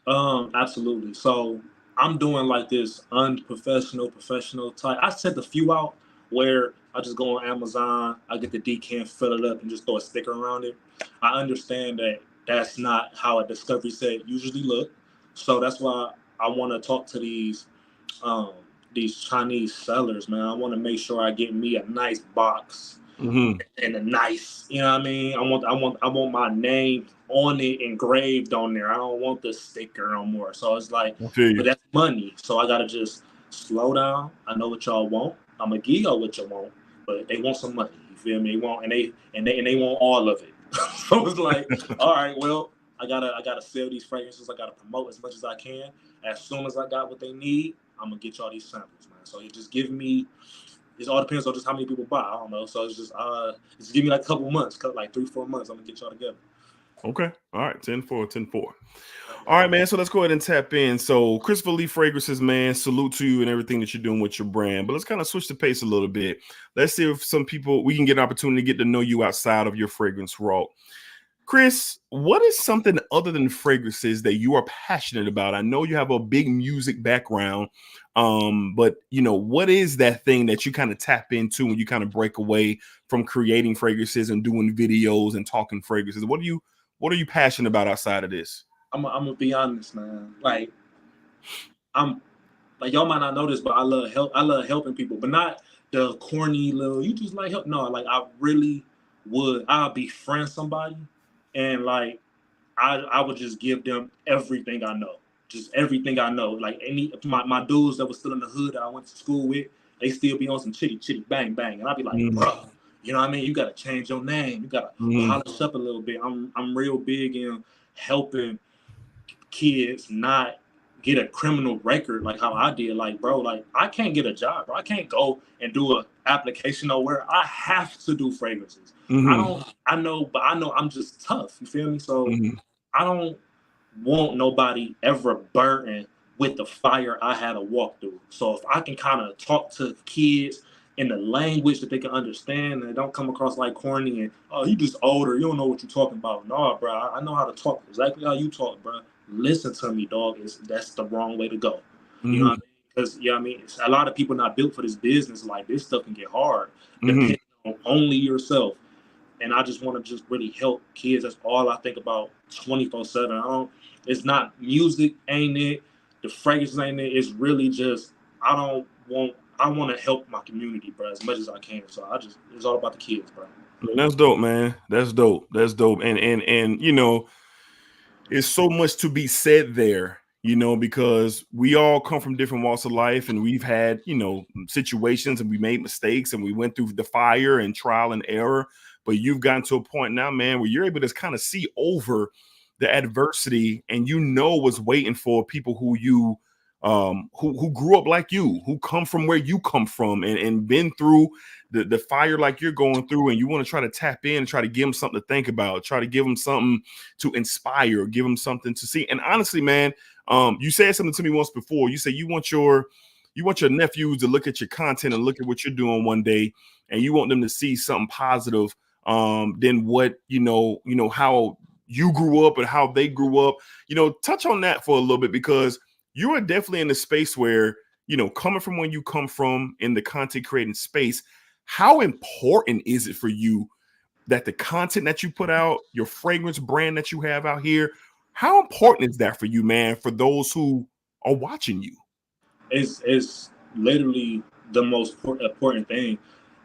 Absolutely. So I'm doing like this unprofessional, professional type. I sent a few out, where I just go on Amazon, I get the decant, fill it up, and just throw a sticker around it. I understand that that's not how a discovery set usually look. So that's why I want to talk to um, these Chinese sellers, man. I want to make sure I get me a nice box Mm-hmm. and a nice, you know what I mean? I want my name on it engraved on there. I don't want the sticker no more. So it's like, I feel but you. that's money. So I gotta just slow down. I know what y'all want. I'm gonna give y'all what you want, but they want some money. You feel me? They want and they want all of it. So it's like, all right, well, I gotta sell these fragrances. I gotta promote as much as I can. As soon as I got what they need, I'm gonna get y'all these samples, man. So you just give me. It all depends on just how many people buy. I don't know. So it's just give me like a couple months, like 3-4 months. I'm gonna get y'all together. Okay. All right. 10-4, 10-4. All right, man. So let's go ahead and tap in. So Christopher Lee Fragrances, man, salute to you and everything that you're doing with your brand. But let's kind of switch the pace a little bit. Let's see if some people, we can get an opportunity to get to know you outside of your fragrance role. Chris, what is something other than fragrances that you are passionate about? I know you have a big music background, but what is that thing that you kind of tap into when you kind of break away from creating fragrances and doing videos and talking fragrances? What are you passionate about outside of this? I'm gonna be honest, man. Like I'm like y'all might not know this, but I love help. I love helping people, but not the corny little. You just like help. No, like I really would. I'll befriend somebody, and like I would just give them everything I know, just everything I know. Like my dudes that was still in the hood that I went to school with, they still be on some chitty chitty bang bang, and I'd be like, Mm-hmm. bro, you know what I mean? You gotta change your name. You gotta polish up a little bit. I'm real big in helping kids not get a criminal record like how I did. Like, bro, like I can't get a job, bro. I can't go and do an application nowhere. I have to do fragrances. Mm-hmm. I know, but I know I'm just tough. You feel me? So Mm-hmm. I don't want nobody ever burdened with the fire I had to walk through. So if I can kind of talk to kids in the language that they can understand and don't come across like corny and, oh, you just older, you don't know what you're talking about. No, bro, I know how to talk exactly how you talk, bro. Listen to me, dog. That's the wrong way to go. You know what I mean? Because a lot of people not built for this business. Like this stuff can get hard, Mm-hmm. depending on only yourself. And I just want to just really help kids. That's all I think about 24/7. It's not music, ain't it? The fragrances ain't it. It's really just I want to help my community, bro, as much as I can. So it's all about the kids, bro. That's dope, man. That's dope. That's dope. And it's so much to be said there, because we all come from different walks of life and we've had, situations and we made mistakes and we went through the fire and trial and error. But you've gotten to a point now, man, where you're able to kind of see over the adversity and what's waiting for people who grew up like you, who come from where you come from and been through the fire like you're going through, and you want to try to tap in and try to give them something to think about, try to give them something to inspire, give them something to see. And honestly, man, you said something to me once before. You said you want your nephews to look at your content and look at what you're doing one day, and you want them to see something positive than what how you grew up and how they grew up. Touch on that for a little bit, because you are definitely in a space where, coming from where you come from in the content creating space, how important is it for you that the content that you put out, your fragrance brand that you have out here, how important is that for you, man, for those who are watching you? It's literally the most important thing.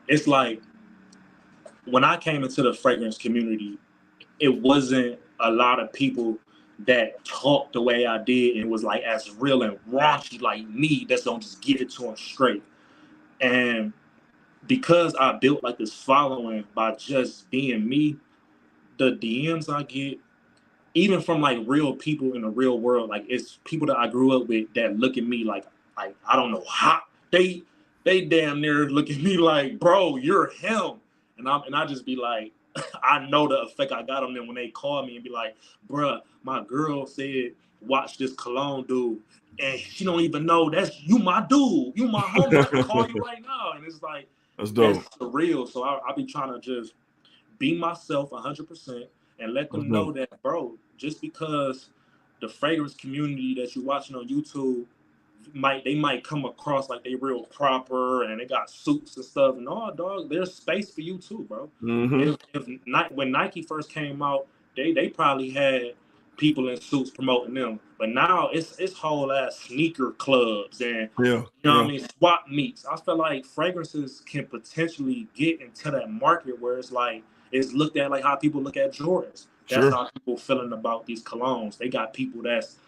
It's like when I came into the fragrance community, it wasn't a lot of people that talked the way I did and was like as real and raunchy like me. That's don't just give it to them straight. And because I built like this following by just being me, the DMs I get, even from like real people in the real world, like it's people that I grew up with that look at me like I don't know how they damn near look at me like, bro, you're him. And I just be like, I know the effect I got on them when they call me and be like, bruh, my girl said, watch this cologne dude. And she don't even know that's you my dude. You my homie. I can call you right now. And it's like, That's that's dope. surreal. So I be trying to just be myself 100% and let That's them know dope. that, bro, just because the fragrance community that you're watching on YouTube might come across like they real proper and they got suits and stuff. No, dog, there's space for you too, bro. If not, when Nike first came out, they probably had people in suits promoting them, but now it's whole ass sneaker clubs and you know what I mean, swap meets. I feel like fragrances can potentially get into that market where it's like it's looked at like how people look at Jordans. That's how people feeling about these colognes. They got people that's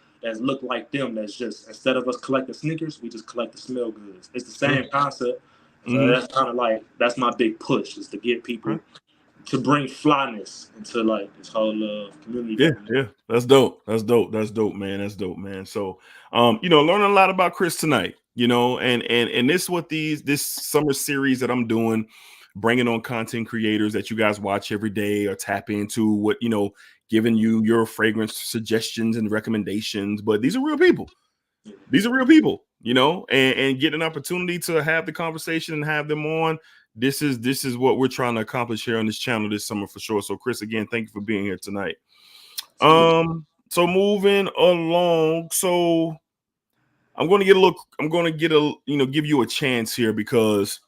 look like them. That's just, instead of us collecting sneakers, we just collect the smell goods. It's the same concept. So that's kind of like, that's my big push, is to get people to bring flyness into like this whole community. Yeah, that's dope. That's dope, man. That's dope, man. So you know, learning a lot about Chris tonight, you know, and this what this summer series that I'm doing, bringing on content creators that you guys watch every day or tap into, what, you know, giving you your fragrance suggestions and recommendations. But these are real people. These are real people, you know, and get an opportunity to have the conversation and have them on. This is what we're trying to accomplish here on this channel this summer for sure. So Chris, again, thank you for being here tonight. So moving along, so I'm going to give you a chance here, because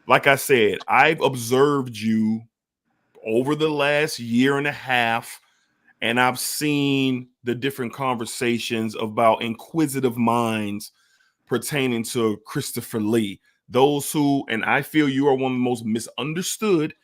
like I said, I've observed you over the last year and a half, and I've seen the different conversations about inquisitive minds pertaining to Christopher Lee. Those who, and I feel you are one of the most misunderstood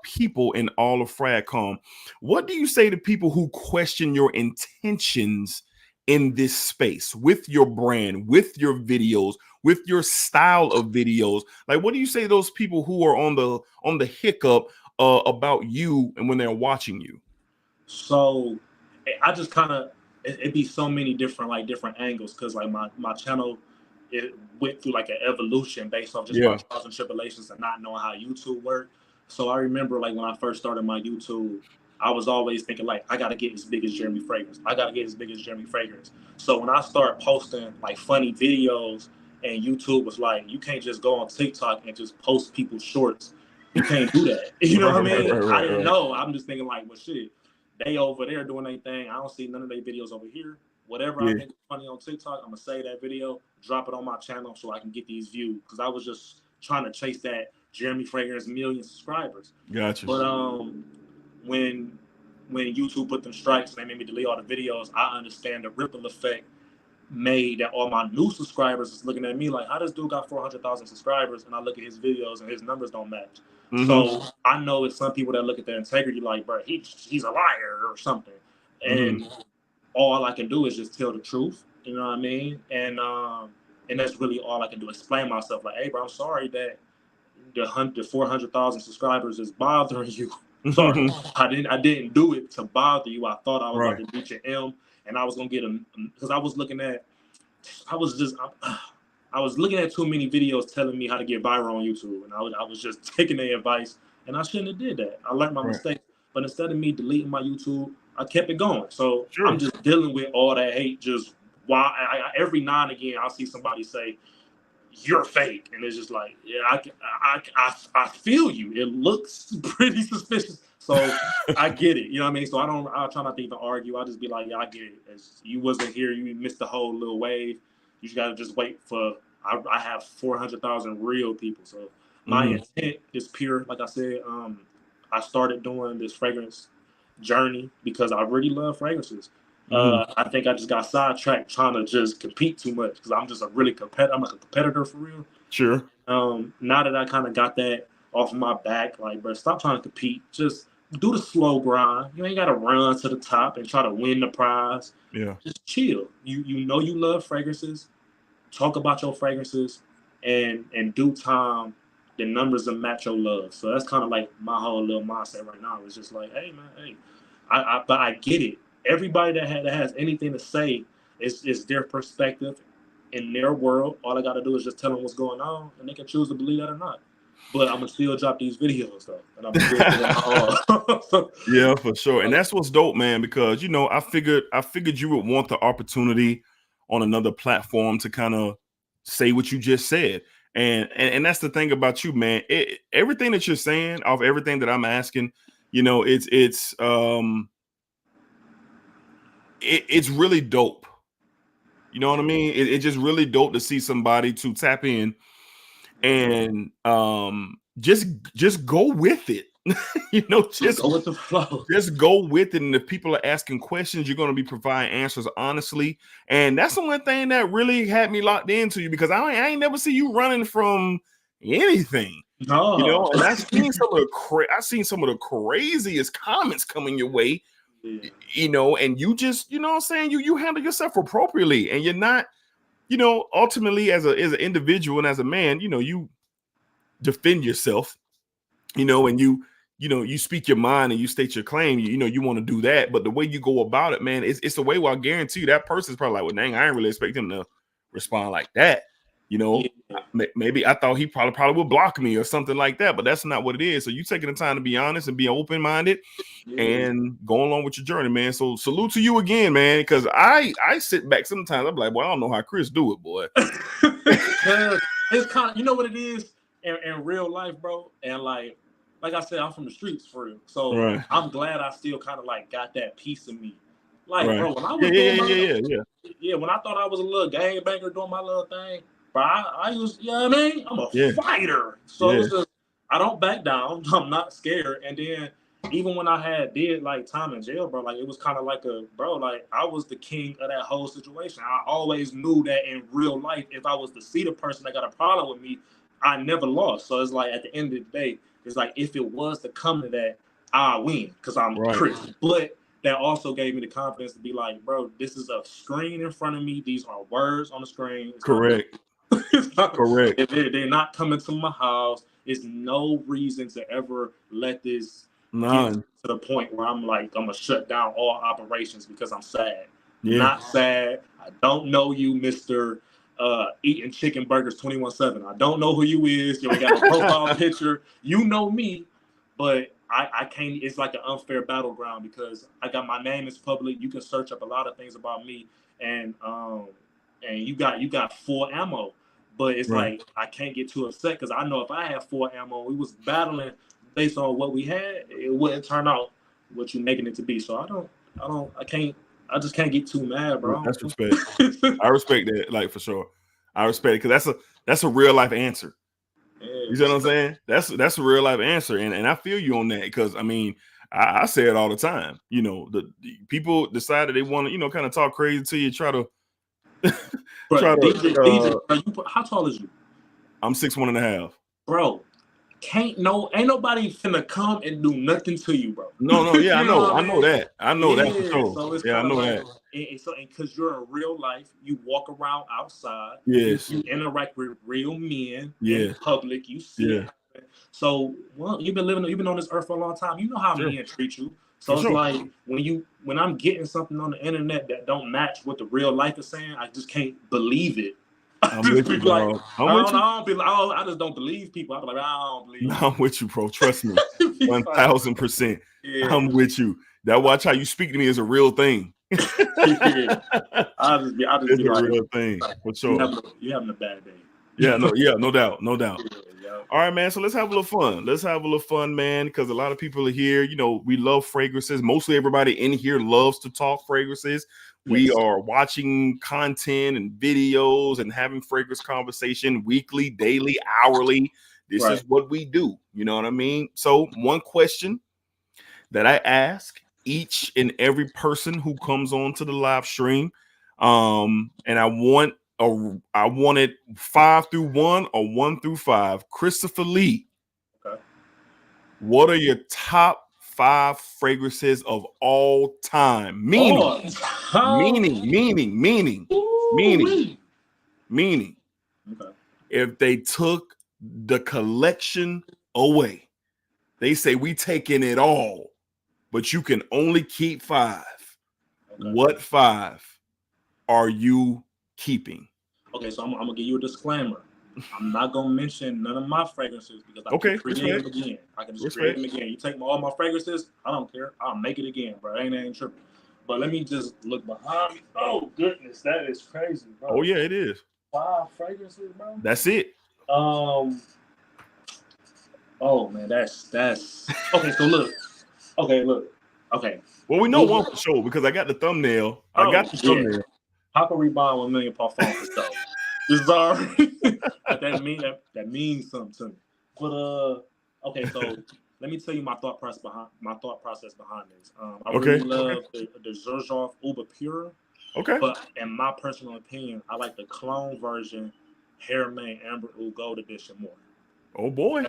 people in all of Fragcom. What do you say to people who question your intentions in this space, with your brand, with your videos, with your style of videos? Like, what do you say to those people who are on the hiccup about you and when they're watching you? So I just kind of, it'd be so many different angles, because like my channel, it went through like an evolution based off just my trials and tribulations and not knowing how YouTube worked. So I remember like when I first started my YouTube, I was always thinking like, I gotta get as big as Jeremy Fragrance. I gotta get as big as Jeremy Fragrance. So when I started posting like funny videos, and YouTube was like, you can't just go on TikTok and just post people's shorts. You can't do that. You know what I mean? I didn't know. I'm just thinking like, well, shit, they over there doing their thing. I don't see none of their videos over here. Whatever I think is funny on TikTok, I'm gonna save that video, drop it on my channel so I can get these views. Because I was just trying to chase that Jeremy Fragrance million subscribers. Gotcha. But when YouTube put them strikes and they made me delete all the videos, I understand the ripple effect made that all my new subscribers is looking at me like, how this dude got 400,000 subscribers, and I look at his videos and his numbers don't match. So I know it's some people that look at their integrity like, bro, he's a liar or something. And all I can do is just tell the truth. You know what I mean? And that's really all I can do. Explain myself like, hey, bro, I'm sorry that the 400,000 subscribers is bothering you. Sorry, I didn't do it to bother you. I thought I was about to reach an M, and I was gonna get them, because I was looking at too many videos telling me how to get viral on YouTube, and I was just taking their advice, and I shouldn't have did that. I learned my mistake, but instead of me deleting my YouTube, I kept it going. So I'm just dealing with all that hate. Just why every now and again I'll see somebody say, you're fake, and it's just like, yeah, I feel you. It looks pretty suspicious, so I get it. You know what I mean? So I try not to even argue. I just be like, yeah, I get it. As you wasn't here, you missed the whole little wave. You just gotta just wait for. I have 400,000 real people. So my intent is pure. Like I said, I started doing this fragrance journey because I really love fragrances. I think I just got sidetracked trying to just compete too much, because I'm just I'm like a competitor for real. Sure. Now that I kind of got that off my back, like, bro, stop trying to compete. Just do the slow grind. You ain't got to run to the top and try to win the prize. Yeah. Just chill. You know you love fragrances. Talk about your fragrances, and in due time, the numbers will match your love. So that's kind of like my whole little mindset right now. It's just like, hey, man, hey, but I get it. Everybody that has anything to say is their perspective in their world. All I got to do is just tell them what's going on, and they can choose to believe that or not. But I'm gonna still drop these videos though, and I'm still yeah, for sure. And that's what's dope, man. Because, you know, I figured you would want the opportunity on another platform to kind of say what you just said. And that's the thing about you, man. Everything that you're saying, off everything that I'm asking, you know, it's really dope. You know what I mean? It's just really dope to see somebody to tap in and just go with it. You know, just go with the flow. Just go with it. And if people are asking questions, you're going to be providing answers honestly. And that's the one thing that really had me locked into you, because I ain't never see you running from anything. No. You know, and I've seen some of the craziest comments coming your way. Yeah. You know, and you just, you know what I'm saying, you handle yourself appropriately, and you're not, you know, ultimately as an individual and as a man, you know, you defend yourself, you know, and you speak your mind and you state your claim. You know, you want to do that, but the way you go about it, man, it's a way where I guarantee you that person's probably like, well, dang, I ain't really expect him to respond like that. You know, maybe I thought he probably would block me or something like that, but that's not what it is. So you taking the time to be honest and be open-minded and go along with your journey, man. So salute to you again, man, because I sit back sometimes, I'm like, well, I don't know how Chris do it, boy. It's kind of, you know what it is in real life, bro, and like I said, I'm from the streets for real. So I'm glad I still kind of like got that piece of me. Like, bro, when I was doing when I thought I was a little gangbanger doing my little thing, bro, I was, you know what I mean? I'm a fighter. So it's just, I don't back down. I'm not scared. And then even when I did like time in jail, bro, like it was kind of like like I was the king of that whole situation. I always knew that in real life, if I was to see the person that got a problem with me, I never lost. So it's like at the end of the day, it's like if it was to come to that, I win because I'm Chris. But that also gave me the confidence to be like, bro, this is a screen in front of me. These are words on the screen. Correct. Correct. If they're not coming to my house, there's no reason to ever let this get to the point where I'm like, I'm going to shut down all operations because I'm sad. Yeah. Not sad. I don't know you, Mr. Eating chicken burgers 24/7. I don't know who you is. You ain't got a profile picture. You know me, but I can't. It's like an unfair battleground because I got my name is public. You can search up a lot of things about me, and you got full ammo. But it's like I can't get too upset because I know if I had full ammo, we was battling based on what we had, it wouldn't turn out what you're making it to be. So I just can't get too mad, bro. That's respect. I respect that, like, for sure. I respect it because that's a real life answer. Yeah, you see what I'm saying? That's a real life answer, and I feel you on that because I mean I say it all the time. You know, the people decide that they want to, you know, kind of talk crazy to you, try to. How tall is you? I'm 6'1.5". Bro, ain't nobody finna come and do nothing to you, bro. No, yeah, I know that for sure. So it's I know like, that. And because you're in real life, you walk around outside. Yes. You interact with real men in public. You see it. So, well, you've been on this earth for a long time. You know how men treat you. So it's like when I'm getting something on the internet that don't match what the real life is saying, I just can't believe it. I just don't believe people. I'm like, I don't believe. No, I'm with you, bro. Trust me, 1000%. Yeah. I'm with you. That watch how you speak to me is a real thing. I'll just be it's a like, real thing for sure. You having a bad day. No doubt. All right, man. So let's have a little fun. Man, because a lot of people are here. You know, we love fragrances. Mostly everybody in here loves to talk fragrances. Yes. We are watching content and videos and having fragrance conversation weekly, daily, hourly. This is what we do. You know what I mean? So one question that I ask each and every person who comes on to the live stream, and I want it 5 through 1 or 1 through 5. Christopher Lee. Okay. What are your top 5 fragrances of all time? Meaning. Okay. If they took the collection away, they say we taking it all, but you can only keep 5. Okay. What 5 are you keeping? Okay, so I'm gonna give you a disclaimer. I'm not gonna mention none of my fragrances because I can create them again. I can just create them again. You take all my fragrances, I don't care. I'll make it again, bro. Ain't tripping. But let me just look behind me. Oh goodness, that is crazy, bro. Oh yeah, it is. 5 fragrances, bro. That's it. Oh man, that's okay. So look. Okay. Well, we know one for sure because I got the thumbnail. I got the thumbnail. How can we buy 1 million parfum for stuff? This is already that means something to me. But okay, so let me tell you my thought process behind this. I really love the Xerjoff Uber Pure. Okay. But in my personal opinion, I like the clone version, Harriman Amber Oud Gold Edition more. Oh boy.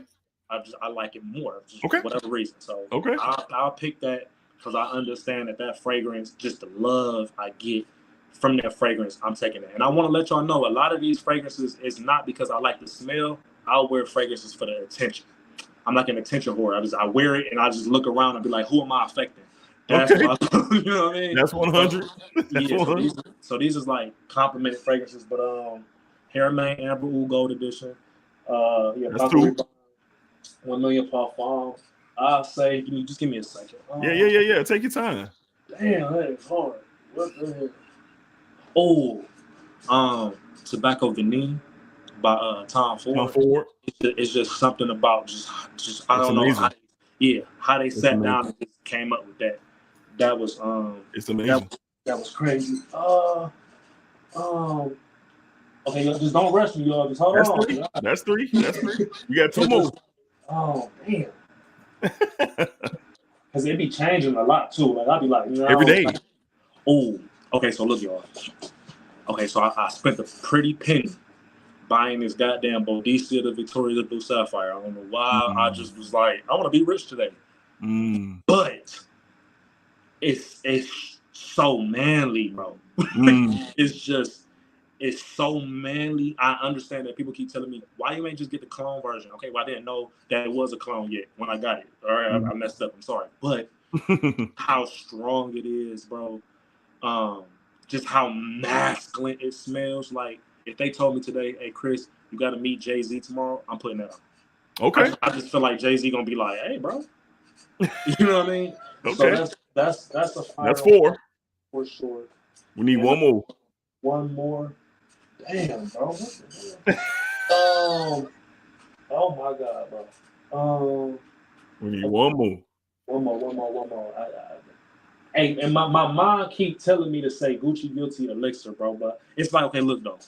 I like it more, just okay. for whatever reason. So okay. I'll pick that because I understand that fragrance, just the love I get from that fragrance, I'm taking it. And I want to let y'all know, a lot of these fragrances is not because I like the smell. I'll wear fragrances for the attention. I'm like an attention whore. I wear it and I just look around and be like, who am I affecting? That's you know what I mean? That's 100. That's 100. So these is like complimented fragrances, but Harriman Amber Oud Gold Edition. That's two. 1 million parfum. I'll say, just give me a second. Yeah. Take your time. Damn, that is hard. What the hell? Tobacco Vanille by Tom Ford. It's just something about just I don't know how they sat down and just came up with that. That was it's amazing. That was crazy. Okay, just don't rush me, y'all. Just hold on. That's three. You got two more. Oh damn. Because it be changing a lot too. Like I'll be like, every day. Okay, so look, y'all. Okay, so I spent a pretty penny buying this goddamn Bodecia the Victoria Blue Sapphire. I don't know why. I just was like, I want to be rich today. But it's so manly, bro. It's so manly. I understand that people keep telling me, why you ain't just get the clone version? Okay, well, I didn't know that it was a clone yet when I got it. All right, I messed up. I'm sorry. But how strong it is, bro. Just how masculine it smells. Like, if they told me today, hey, Chris, you got to meet Jay-Z tomorrow, I'm putting that on. Okay. I just feel like Jay-Z going to be like, hey, bro. You know what I mean? Okay. So that's a fire. That's four. For sure. We need one more. One more. Damn, bro. What the hell? Oh my God, bro. We need one more. One more. Hey, and my mind keep telling me to say Gucci Guilty Elixir, bro, but it's like, okay, look though.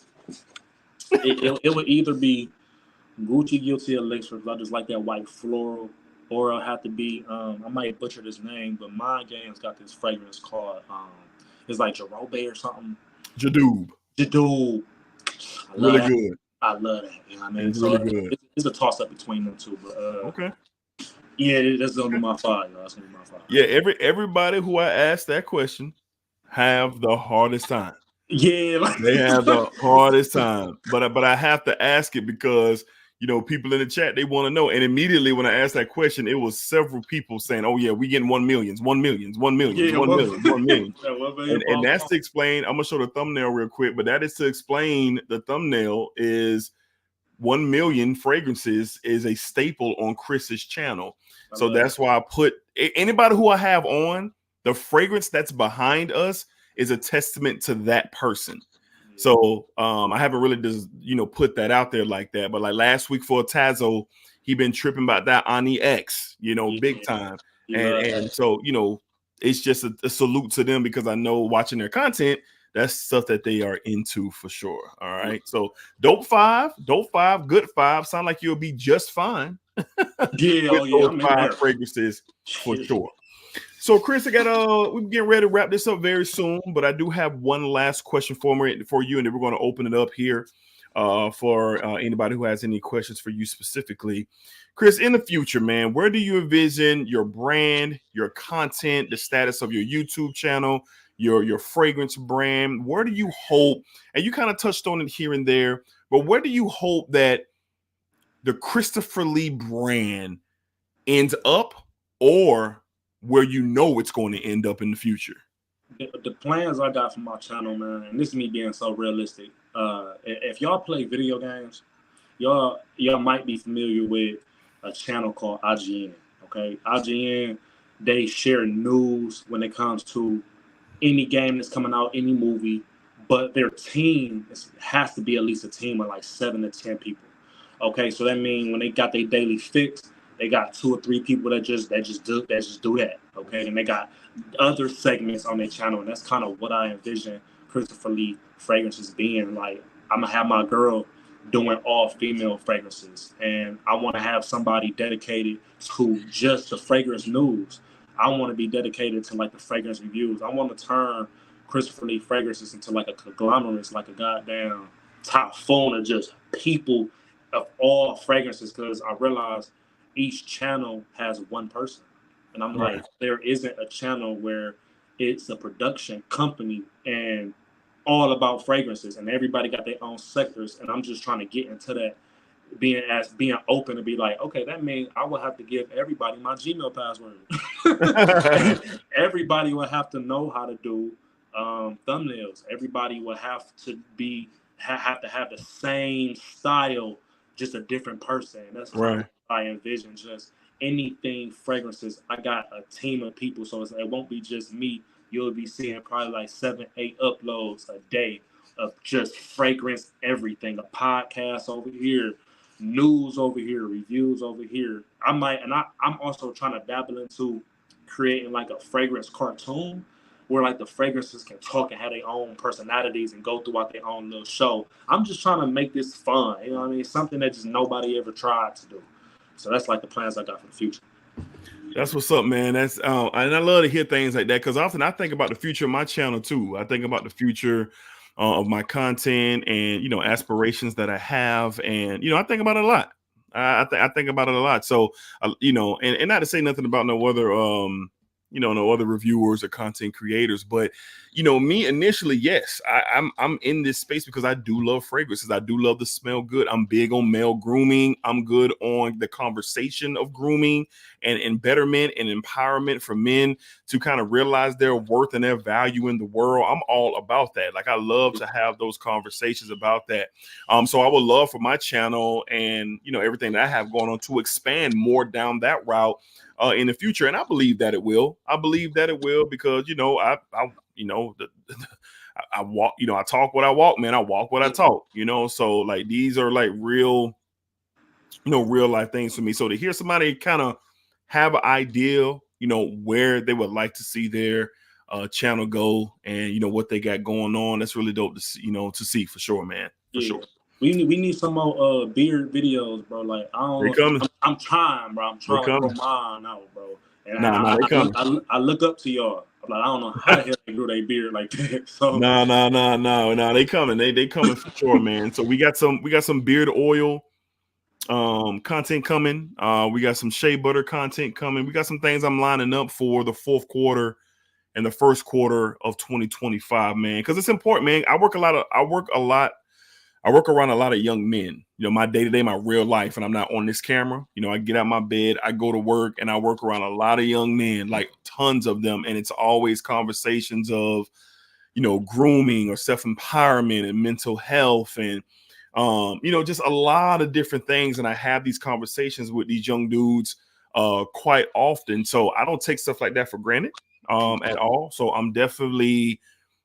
It would either be Gucci Guilty Elixir, because I just like that white floral, or it'll have to be I might butcher this name, but Mind Game's got this fragrance called it's like Jerobe or something. Jadoob. Really good. I love that. You know what I mean? It's really good. It's a toss up between them two, but okay. Yeah, that's gonna be my five. That's gonna be my five. Yeah, everybody who I asked that question have the hardest time. Yeah, they have the hardest time. But I have to ask it because people in the chat, they want to know. And immediately when I asked that question, it was several people saying, "Oh yeah, we getting 1 million, 1 million, 1 million, yeah, 1 million, 1 million." and that's to explain. I'm gonna show the thumbnail real quick, but that is to explain. The thumbnail is 1 million fragrances is a staple on Chris's channel. So that's why I put anybody who I have on, the fragrance that's behind us is a testament to that person. So I haven't really just put that out there like that. But like last week for Tazo, he been tripping about that Ani X, big time. And so it's just a salute to them, because I know watching their content, that's stuff that they are into for sure. All right. So dope five, good five. Sound like you'll be just fine. Yeah, those 5 fragrances for sure. So Chris, we're getting ready to wrap this up very soon, but I do have one last question for you, and then we're going to open it up here for anybody who has any questions for you specifically. Chris, in the future, man, where do you envision your brand, your content, the status of your YouTube channel, your fragrance brand? Where do you hope, and you kind of touched on it here and there, but where do you hope that the Christopher Lee brand ends up, or where it's going to end up in the future? The plans I got for my channel, man, and this is me being so realistic. If y'all play video games, y'all might be familiar with a channel called IGN. Okay, IGN, they share news when it comes to any game that's coming out, any movie, but their team has to be at least a team of like 7 to 10 people. Okay, so that means when they got their daily fix, they got 2 or 3 people that just do that. Okay, and they got other segments on their channel, and that's kind of what I envision Christopher Lee fragrances being. Like, I'm gonna have my girl doing all female fragrances, and I want to have somebody dedicated to just the fragrance news. I want to be dedicated to like the fragrance reviews. I want to turn Christopher Lee fragrances into like a conglomerate, like a goddamn top phone of just people of all fragrances, because I realize each channel has one person. And I'm like, there isn't a channel where it's a production company and all about fragrances and everybody got their own sectors. And I'm just trying to get into that, being open to be like, okay, that means I will have to give everybody my Gmail password. Everybody will have to know how to do thumbnails. Everybody will have to have to have the same style, just a different person. That's kind of what I envision. Just anything fragrances. I got a team of people, so it won't be just me. You'll be seeing probably like 7-8 uploads a day of just fragrance everything. A podcast over here, news over here, reviews over here. I'm also trying to dabble into creating like a fragrance cartoon where like the fragrances can talk and have their own personalities and go throughout their own little show. I'm just trying to make this fun. You know what I mean? Something that just nobody ever tried to do. So that's like the plans I got for the future. That's what's up, man. That's and I love to hear things like that, because often I think about the future of my channel too. I think about the future of my content and, you know, aspirations that I have, and, you know, I think about it a lot. I think about it a lot. So you know, and not to say nothing about no other you know, no other reviewers or content creators, but, you know, me initially, yes, I'm in this space because I do love fragrances. I do love to smell good. I'm big on male grooming. I'm good on the conversation of grooming and betterment and empowerment for men to kind of realize their worth and their value in the world. I'm all about that. Like, I love to have those conversations about that. So I would love for my channel and, you know, everything that I have going on to expand more down that route in the future. And I believe that it will. I believe that it will, because, you know, I you know, I walk, you know, I talk what I walk, man. I walk what I talk, you know. So like, these are like real, you know, real life things for me. So to hear somebody kind of have an idea, you know, where they would like to see their channel go, and, you know, what they got going on, that's really dope to see, you know, to see for sure, man. For sure. We need some more beard videos, bro. Like, I'm trying, bro. I'm trying to grow mine out, bro. And I look up to y'all. I'm like, I don't know how the hell they grew their beard like that. So no, they coming. They coming for sure, man. So we got some beard oil content coming. We got some shea butter content coming. We got some things I'm lining up for the fourth quarter and the first quarter of 2025, man. Because it's important, man. I work around a lot of young men, you know, my day-to-day, my real life, and I'm not on this camera. You know, I get out of my bed, I go to work, and I work around a lot of young men, like tons of them. And it's always conversations of, you know, grooming or self-empowerment and mental health and, you know, just a lot of different things. And I have these conversations with these young dudes quite often. So I don't take stuff like that for granted at all. So I'm definitely,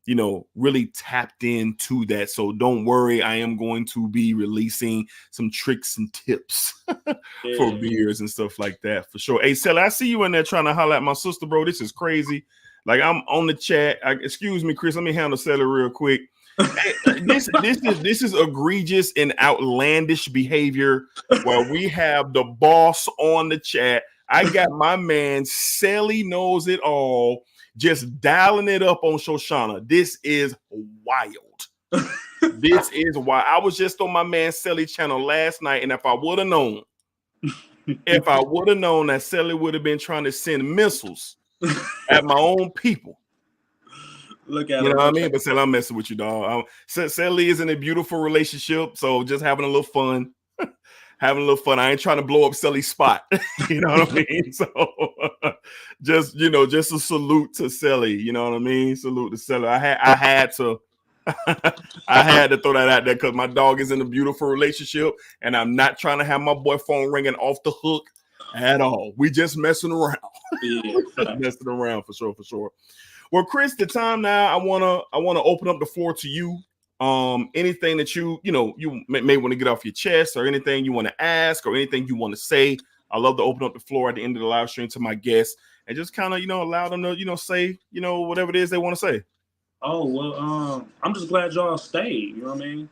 you know, really tapped into that. So don't worry, I am going to be releasing some tricks and tips for beers and stuff like that for sure. Hey, Sally, I see you in there trying to holler at my sister, bro. This is crazy. Like, I'm on the chat. Excuse me, Chris. Let me handle Sally real quick. Hey, this is egregious and outlandish behavior where we have the boss on the chat. I got my man Sally Knows It All just dialing it up on Shoshana. This is wild. This is wild. I was just on my man Sally channel last night, and if I would have known that Sally would have been trying to send missiles at my own people. Look at you know what I mean? But Sally, I'm messing with you, dog. Sally is in a beautiful relationship, so just having a little fun. Having a little fun. I ain't trying to blow up Sally's spot. You know what I mean? So just, you know, just a salute to Sally. You know what I mean? Salute to Sally. I had to throw that out there because my dog is in a beautiful relationship, and I'm not trying to have my boy phone ringing off the hook at all. We just messing around. Yeah, messing around for sure. Well, Chris, the time now, I wanna open up the floor to you. Anything that you may want to get off your chest, or anything you want to ask, or anything you want to say. I love to open up the floor at the end of the live stream to my guests and just kind of, you know, allow them to, you know, say, you know, whatever it is they want to say. Oh well, I'm just glad y'all stayed. You know what I mean?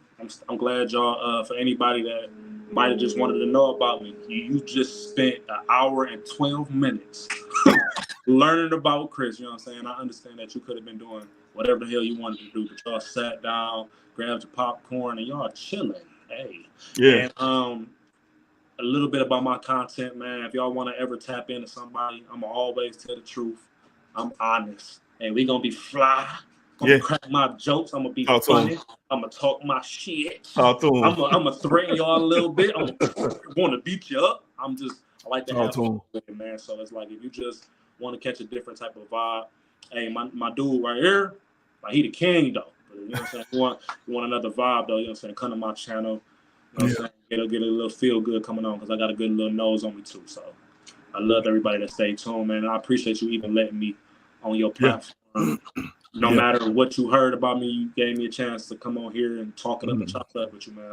I'm glad y'all. For anybody that might have just wanted to know about me, you just spent an hour and 12 minutes learning about Chris. You know what I'm saying? I understand that you could have been doing whatever the hell you wanted to do, but y'all sat down, grabbed your popcorn, and y'all chilling. Hey, Yeah. And a little bit about my content, man. If y'all want to ever tap into somebody, I'm gonna always tell the truth. I'm honest, and we gonna be fly. I'm gonna crack my jokes. I'm gonna be funny. I'm gonna talk my shit. Talk to him. I'm gonna threaten y'all a little bit. I'm gonna want to beat you up. I like to have fun with it, man. So it's like if you just want to catch a different type of vibe, hey, my dude right here, like he the king though. But, you know what I'm saying? You want another vibe though? You know what I'm saying? Come to my channel. You know what I'm saying? It'll get a little feel good coming on because I got a good little nose on me too. So I love everybody that stayed tuned, man. And I appreciate you even letting me on your platform. No matter what you heard about me, you gave me a chance to come on here and talk it up and chop it up with you, man.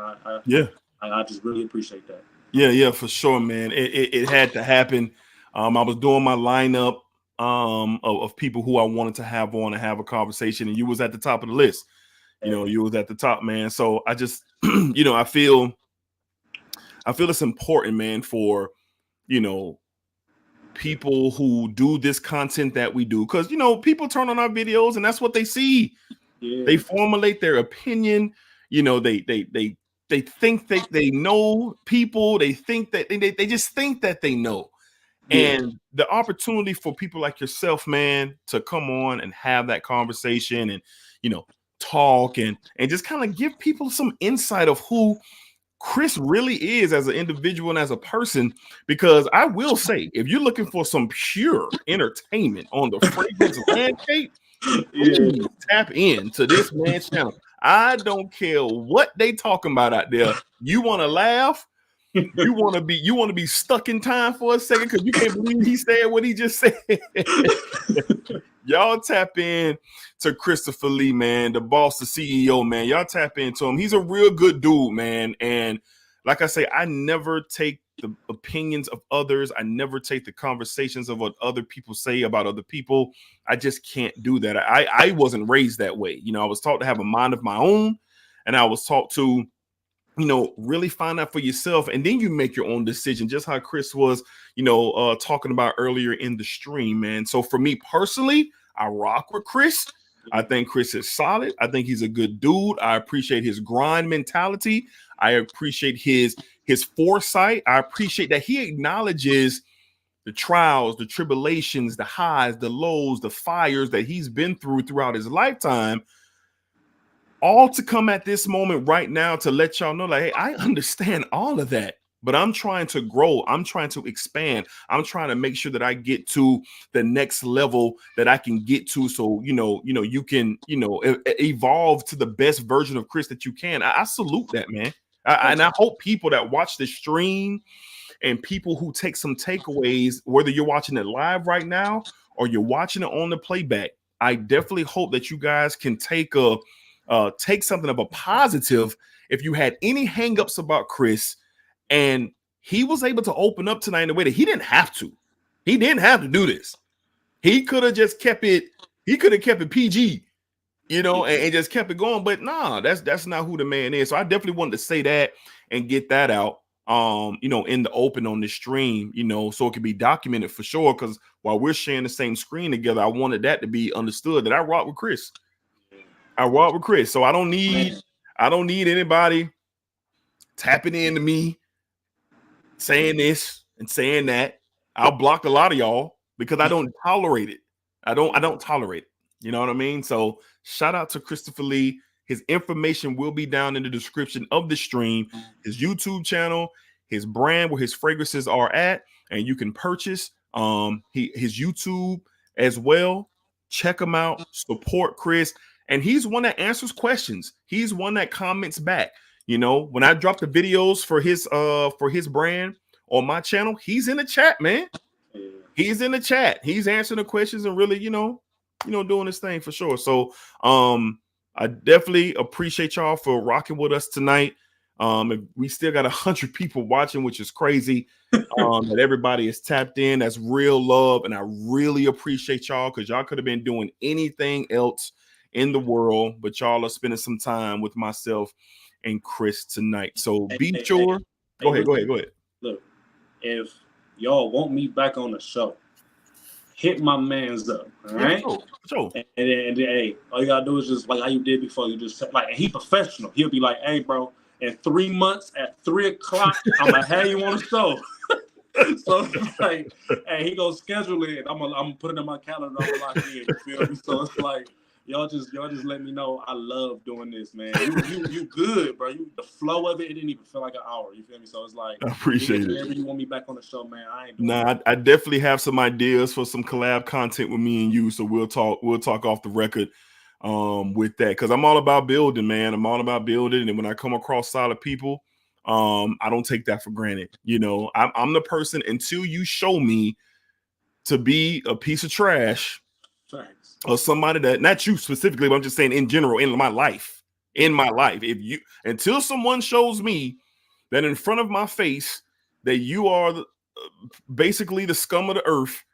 I just really appreciate that. Yeah, for sure, man. It had to happen. I was doing my lineup of people who I wanted to have on and have a conversation, and you was at the top of the list. You know, you was at the top, man. So I just, you know, I feel it's important, man, for, you know, people who do this content that we do, because, you know, people turn on our videos and that's what they see. They formulate their opinion. You know, they think they know people. They think that they just think that they know. And the opportunity for people like yourself, man, to come on and have that conversation and, you know, talk and just kind of give people some insight of who Chris really is as an individual and as a person. Because I will say, if you're looking for some pure entertainment on the fragrance landscape, please tap into this man's channel. I don't care what they talking about out there. You want to laugh? You want to be stuck in time for a second because you can't believe he said what he just said. Y'all tap in to Christopher Lee, man, the boss, the CEO, man. Y'all tap into him. He's a real good dude, man. And like I say, I never take the opinions of others. I never take the conversations of what other people say about other people. I just can't do that. I wasn't raised that way. You know, I was taught to have a mind of my own, and I was taught to, you know, really find out for yourself, and then you make your own decision, just how Chris was, you know, talking about earlier in the stream, man. So for me personally, I rock with Chris. I think Chris is solid. I think he's a good dude. I appreciate his grind mentality. I appreciate his foresight. I appreciate that he acknowledges the trials, the tribulations, the highs, the lows, the fires that he's been throughout his lifetime, all to come at this moment right now to let y'all know, like, hey, I understand all of that, but I'm trying to grow. I'm trying to expand. I'm trying to make sure that I get to the next level that I can get to. So, you can, evolve to the best version of Chris that you can. I salute that, man. And I hope people that watch the stream and people who take some takeaways, whether you're watching it live right now or you're watching it on the playback, I definitely hope that you guys can take something of a positive. If you had any hangups about Chris, and he was able to open up tonight in a way that he didn't have to do this. He could have just kept it. He could have kept it PG, and just kept it going. But nah, that's not who the man is. So I definitely wanted to say that and get that out, in the open on the stream, so it can be documented for sure. Because while we're sharing the same screen together, I wanted that to be understood that I rock with Chris. So I don't need anybody tapping into me, saying this and saying that. I'll block a lot of y'all because I don't tolerate it. I don't tolerate it. You know what I mean? So shout out to Christopher Lee. His information will be down in the description of the stream. His YouTube channel, his brand, where his fragrances are at, and you can purchase his YouTube as well. Check him out. Support Chris. And he's one that answers questions. He's one that comments back. When I drop the videos for his brand on my channel, he's in the chat, man. He's in the chat. He's answering the questions and really, doing his thing for sure. So I definitely appreciate y'all for rocking with us tonight. We still got 100 people watching, which is crazy. That everybody is tapped in. That's real love, and I really appreciate y'all, because y'all could have been doing anything else in the world, but y'all are spending some time with myself and Chris tonight. So be sure. Go ahead. Look, if y'all want me back on the show, hit my man's up, all right? Sure. And then, hey, all you gotta do is just like how you did before. You just like, and he professional. He'll be like, hey, bro, in 3 months at 3 o'clock, I'm gonna have you on the show. So it's like, hey, he gonna schedule it. I'm gonna put it in my calendar. I'm gonna lock in. You feel me? So it's like, y'all just let me know. I love doing this, man. You good, bro. The flow of it didn't even feel like an hour. You feel me? So it's like, I appreciate it. Whenever you want me back on the show, man, I ain't doing I definitely have some ideas for some collab content with me and you. So we'll talk off the record with that, because I'm all about building, man. I'm all about building, and when I come across solid people, I don't take that for granted. You know, I'm the person, until you show me to be a piece of trash. Thanks. Or somebody that, not you specifically, but I'm just saying in general, in my life, until someone shows me that in front of my face that you are basically the scum of the earth,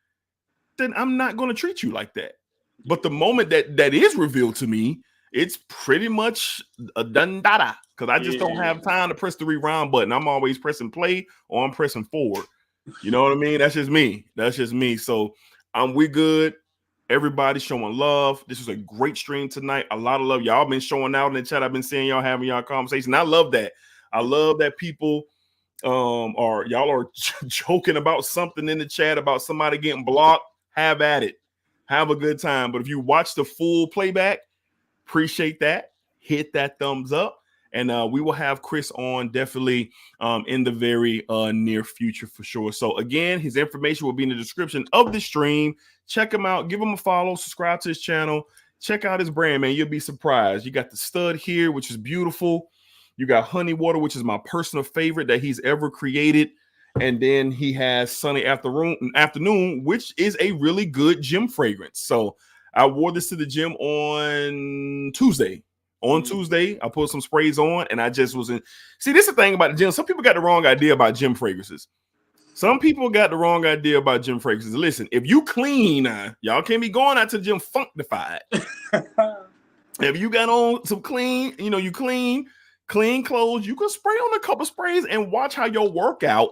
then I'm not going to treat you like that. But the moment that is revealed to me, it's pretty much a done dada, because I just don't have time to press the rewind button. I'm always pressing play or I'm pressing forward. You know what I mean? That's just me. So we good. Everybody showing love. This was a great stream tonight. A lot of love. Y'all been showing out in the chat. I've been seeing y'all having y'all conversation. I love that. I love that people y'all are joking about something in the chat about somebody getting blocked. Have at it. Have a good time. But if you watch the full playback, appreciate that. Hit that thumbs up. And we will have Chris on definitely in the very near future for sure. So again, his information will be in the description of the stream. Check him out. Give him a follow. Subscribe to his channel. Check out his brand, man. You'll be surprised. You got the stud here, which is beautiful. You got honey water, which is my personal favorite that he's ever created. And then he has sunny afternoon, which is a really good gym fragrance. So I wore this to the gym on Tuesday. Tuesday, I put some sprays on, and I just wasn't. See, this is the thing about the gym. Some people got the wrong idea about gym fragrances. Listen, if you clean, y'all can't be going out to the gym functified. If you got on some clean, you clean clothes, you can spray on a couple sprays and watch how your workout,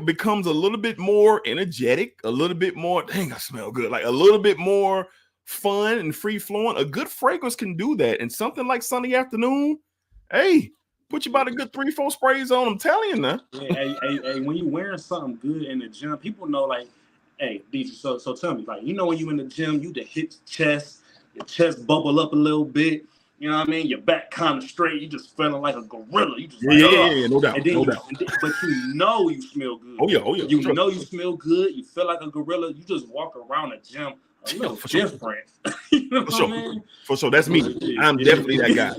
becomes a little bit more energetic, a little bit more, dang, I smell good, like a little bit more fun and free flowing. A good fragrance can do that. And something like sunny afternoon, hey, put you about a good 3-4 sprays on. I'm telling you now. Hey, when you wearing something good in the gym, people know, like, hey, DJ, so tell me, like, when you in the gym, you just hit your chest bubble up a little bit. You know what I mean? Your back kind of straight. You just feeling like a gorilla. You just no doubt. But you smell good. Oh yeah. You know you smell good. You feel like a gorilla. You just walk around the gym a little different. You know what I mean? For sure. That's me. I'm definitely that guy.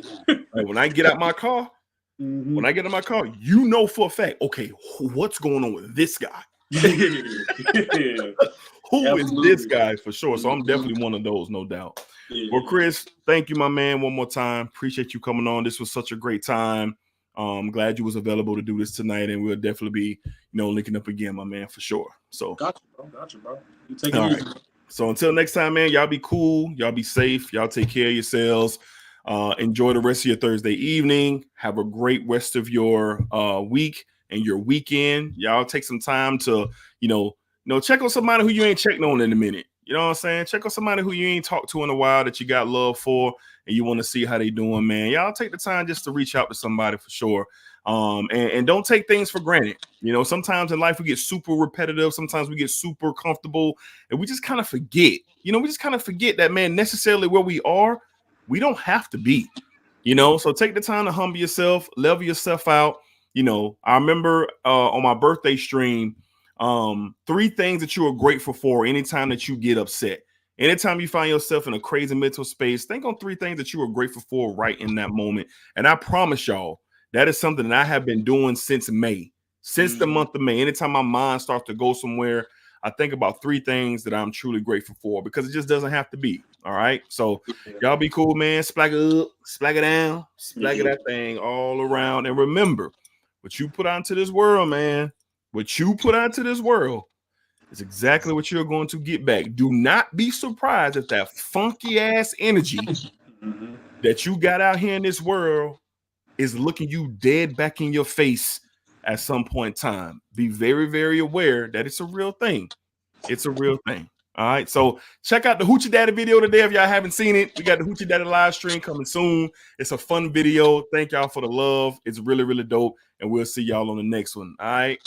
Like, when I get out my car, you know for a fact, okay, what's going on with this guy? Who is this guy for sure? So I'm definitely one of those, no doubt. Well, Chris, thank you, my man, one more time. Appreciate you coming on. This was such a great time. I'm glad you was available to do this tonight, and we'll definitely be, linking up again, my man, for sure. So got you, bro. You take it easy. Right. So until next time, man, y'all be cool. Y'all be safe. Y'all take care of yourselves. Enjoy the rest of your Thursday evening. Have a great rest of your week and your weekend. Y'all take some time to, check on somebody who you ain't checking on in a minute. You know what I'm saying? Check on somebody who you ain't talked to in a while that you got love for and you want to see how they doing, man. Y'all take the time just to reach out to somebody for sure. And don't take things for granted. Sometimes in life we get super repetitive. Sometimes we get super comfortable and we just kind of forget. We just kind of forget that, man, necessarily where we are, we don't have to be. So take the time to humble yourself, level yourself out. I remember on my birthday stream, 3 things that you are grateful for anytime that you get upset. Anytime you find yourself in a crazy mental space, think on 3 things that you are grateful for right in that moment. And I promise y'all, that is something that I have been doing since May, since the month of May. Anytime my mind starts to go somewhere, I think about 3 things that I'm truly grateful for, because it just doesn't have to be. All right. So y'all be cool, man. Splack it up, splack it down, splack that thing all around. And remember, what you put out into this world, man, what you put out into this world, It's exactly what you're going to get back. Do not be surprised if that funky ass energy that you got out here in this world is looking you dead back in your face at some point in time. Be very, very aware that it's a real thing. It's a real thing. All right. So check out the Hoochie Daddy video today if y'all haven't seen it. We got the Hoochie Daddy live stream coming soon. It's a fun video. Thank y'all for the love. It's really, really dope. And we'll see y'all on the next one. All right.